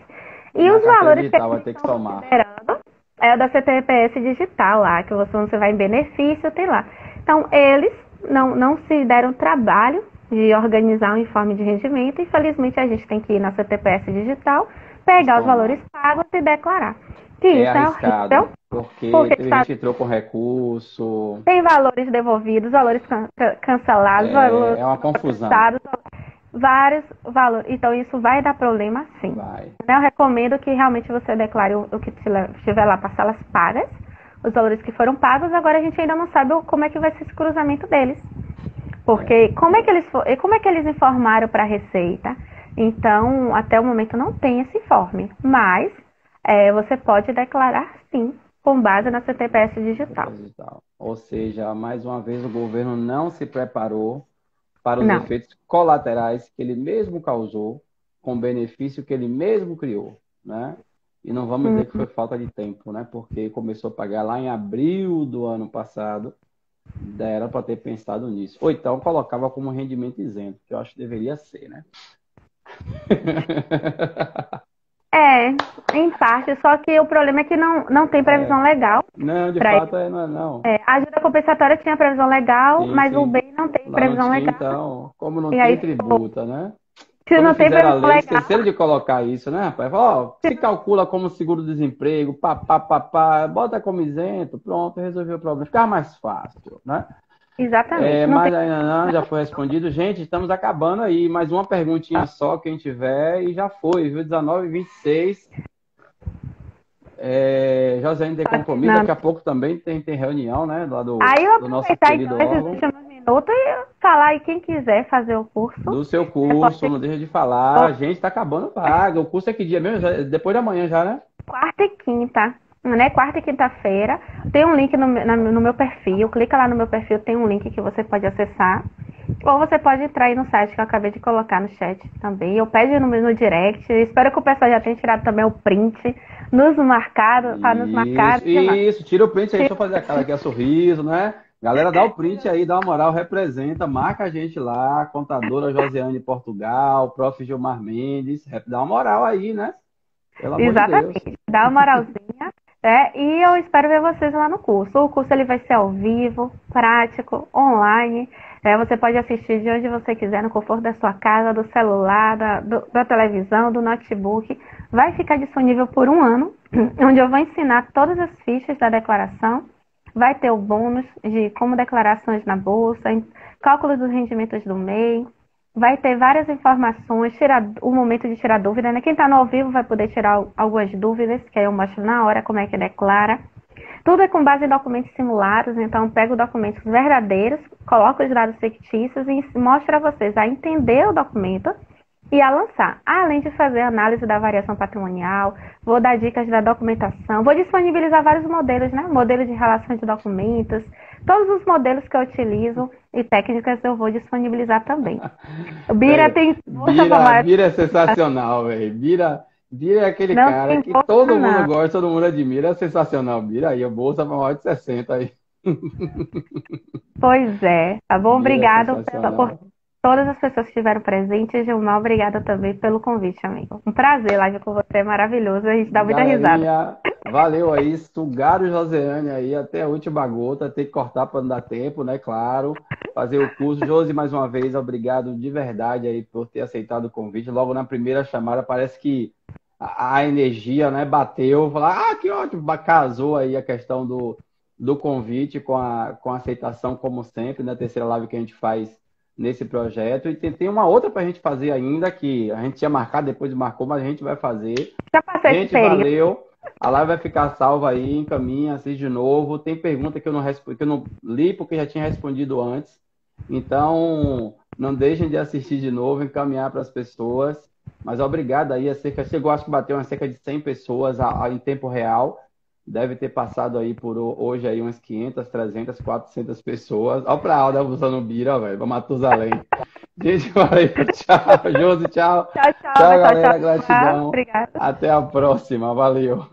E Na os carteira valores que digital eles vai ter que estão somar. considerando é o da CTPS digital lá, que você vai em benefício, tem lá. Então, eles não se deram trabalho de organizar um informe de rendimento. Infelizmente, a gente tem que ir na CTPS digital, E pegar os valores somar. pagos e declarar. Que É isso é horrível, arriscado, porque porque teve gente que entrou com recurso. tem valores devolvidos, valores cancelados, valores É uma confusão. processados, vários valores. Então, isso vai dar problema sim. Vai. Eu recomendo que realmente você declare o que estiver lá, parcelas pagas, os valores que foram pagos. Agora a gente ainda não sabe como é que vai ser esse cruzamento deles. Porque como é que eles informaram para a Receita? Então, até o momento não tem esse informe. Mas você pode declarar sim, com base na CTPS digital. Ou seja, mais uma vez o governo não se preparou para os Não. efeitos colaterais que ele mesmo causou com benefício que ele mesmo criou, né? E não vamos dizer que foi falta de tempo, né? Porque começou a pagar lá em abril do ano passado, era para ter pensado nisso. Ou então colocava como rendimento isento, que eu acho que deveria ser, né? É, em parte, só que o problema é que não tem previsão legal Não, de para fato, ele. não. A ajuda compensatória tinha previsão legal, Sim, mas o sim. bem não tem Lá não previsão tinha, legal. então, como não E tem, aí, tributa, né? se Quando não tem fizeram a previsão lei, legal, esqueceram de colocar isso, né, rapaz? Ó, se calcula como seguro-desemprego, pá, bota como isento, pronto, resolveu o problema. Ficava mais fácil, né? exatamente, não tem. Mas ainda não, já foi respondido. Gente, estamos acabando aí. Mais uma perguntinha só, quem tiver, e já foi, viu? 19h26. José tem compromisso, Não. daqui a pouco também tem reunião, né? Lá Aí eu do nosso aproveitar então querido esses órgão. últimos minutos e falar aí quem quiser fazer o curso. Do seu curso, não deixa de falar. Gente, tá acabando vaga. O curso é que dia mesmo? Depois da manhã já, né? Quarta e quinta, né? Quarta e quinta-feira. Tem um link no meu perfil. Clica lá no meu perfil, tem um link que você pode acessar. Ou você pode entrar aí no site que eu acabei de colocar no chat também. Eu pede no direct. Espero que o pessoal já tenha tirado também o print. Nos marcado, para nos marcar. Isso, tira o print aí, deixa eu fazer aquela aqui, a sorriso, né? Galera, dá o print aí, dá uma moral, representa, marca a gente lá, contadora Josiane Portugal, prof. Gilmar Mendes, dá uma moral aí, né? Pelo amor de Deus. Exatamente, dá uma moralzinha. E eu espero ver vocês lá no curso. O curso ele vai ser ao vivo, prático, online. Você pode assistir de onde você quiser, no conforto da sua casa, do celular, da televisão, do notebook. Vai ficar disponível por um ano, onde eu vou ensinar todas as fichas da declaração. Vai ter o bônus de como declarações na bolsa, cálculo dos rendimentos do MEI. Vai ter várias informações, o momento de tirar dúvida, né? Quem está no ao vivo vai poder tirar algumas dúvidas, que aí eu mostro na hora como é que declara. Tudo é com base em documentos simulados, então pego documentos verdadeiros, coloco os dados fictícios e mostro a vocês a entender o documento e a lançar. Além de fazer análise da variação patrimonial, vou dar dicas da documentação, vou disponibilizar vários modelos, né? Modelo de relação de documentos, todos os modelos que eu utilizo e técnicas eu vou disponibilizar também. O Bira tem... Bira é sensacional, velho. Bira é aquele cara que todo mundo gosta, todo mundo admira. É sensacional, Bira. Aí, a bolsa para maior de 60 aí. Pois é. Tá bom? Obrigado por todas as pessoas que estiveram presentes. Gilmar, obrigada também pelo convite, amigo. Um prazer, live com você, é maravilhoso. A gente dá muita risada. Valeu aí, sugaram o Josiane aí até a última gota. Tem que cortar para não dar tempo, né? Claro. Fazer o curso. Josi, mais uma vez, obrigado de verdade aí por ter aceitado o convite. Logo na primeira chamada, parece que a energia, né, bateu. Falar, que ótimo, casou aí a questão do convite com a aceitação, como sempre, na terceira live que a gente faz nesse projeto. E tem uma outra para a gente fazer ainda, que a gente tinha marcado, depois marcou, mas a gente vai fazer. Já passei gente, valeu. A live vai ficar salva aí, encaminha, assiste de novo. Tem pergunta que eu não li, porque já tinha respondido antes. Então, não deixem de assistir de novo, encaminhar para as pessoas. Mas obrigado aí, chegou, acho que bateu umas cerca de 100 pessoas em tempo real. Deve ter passado aí por hoje aí umas 500, 300, 400 pessoas. Olha pra Alda usando o Bira, velho, pra Matusalém. Gente, valeu, tchau. Josi, tchau. Tchau, galera, gratidão. Obrigada. Até a próxima, valeu.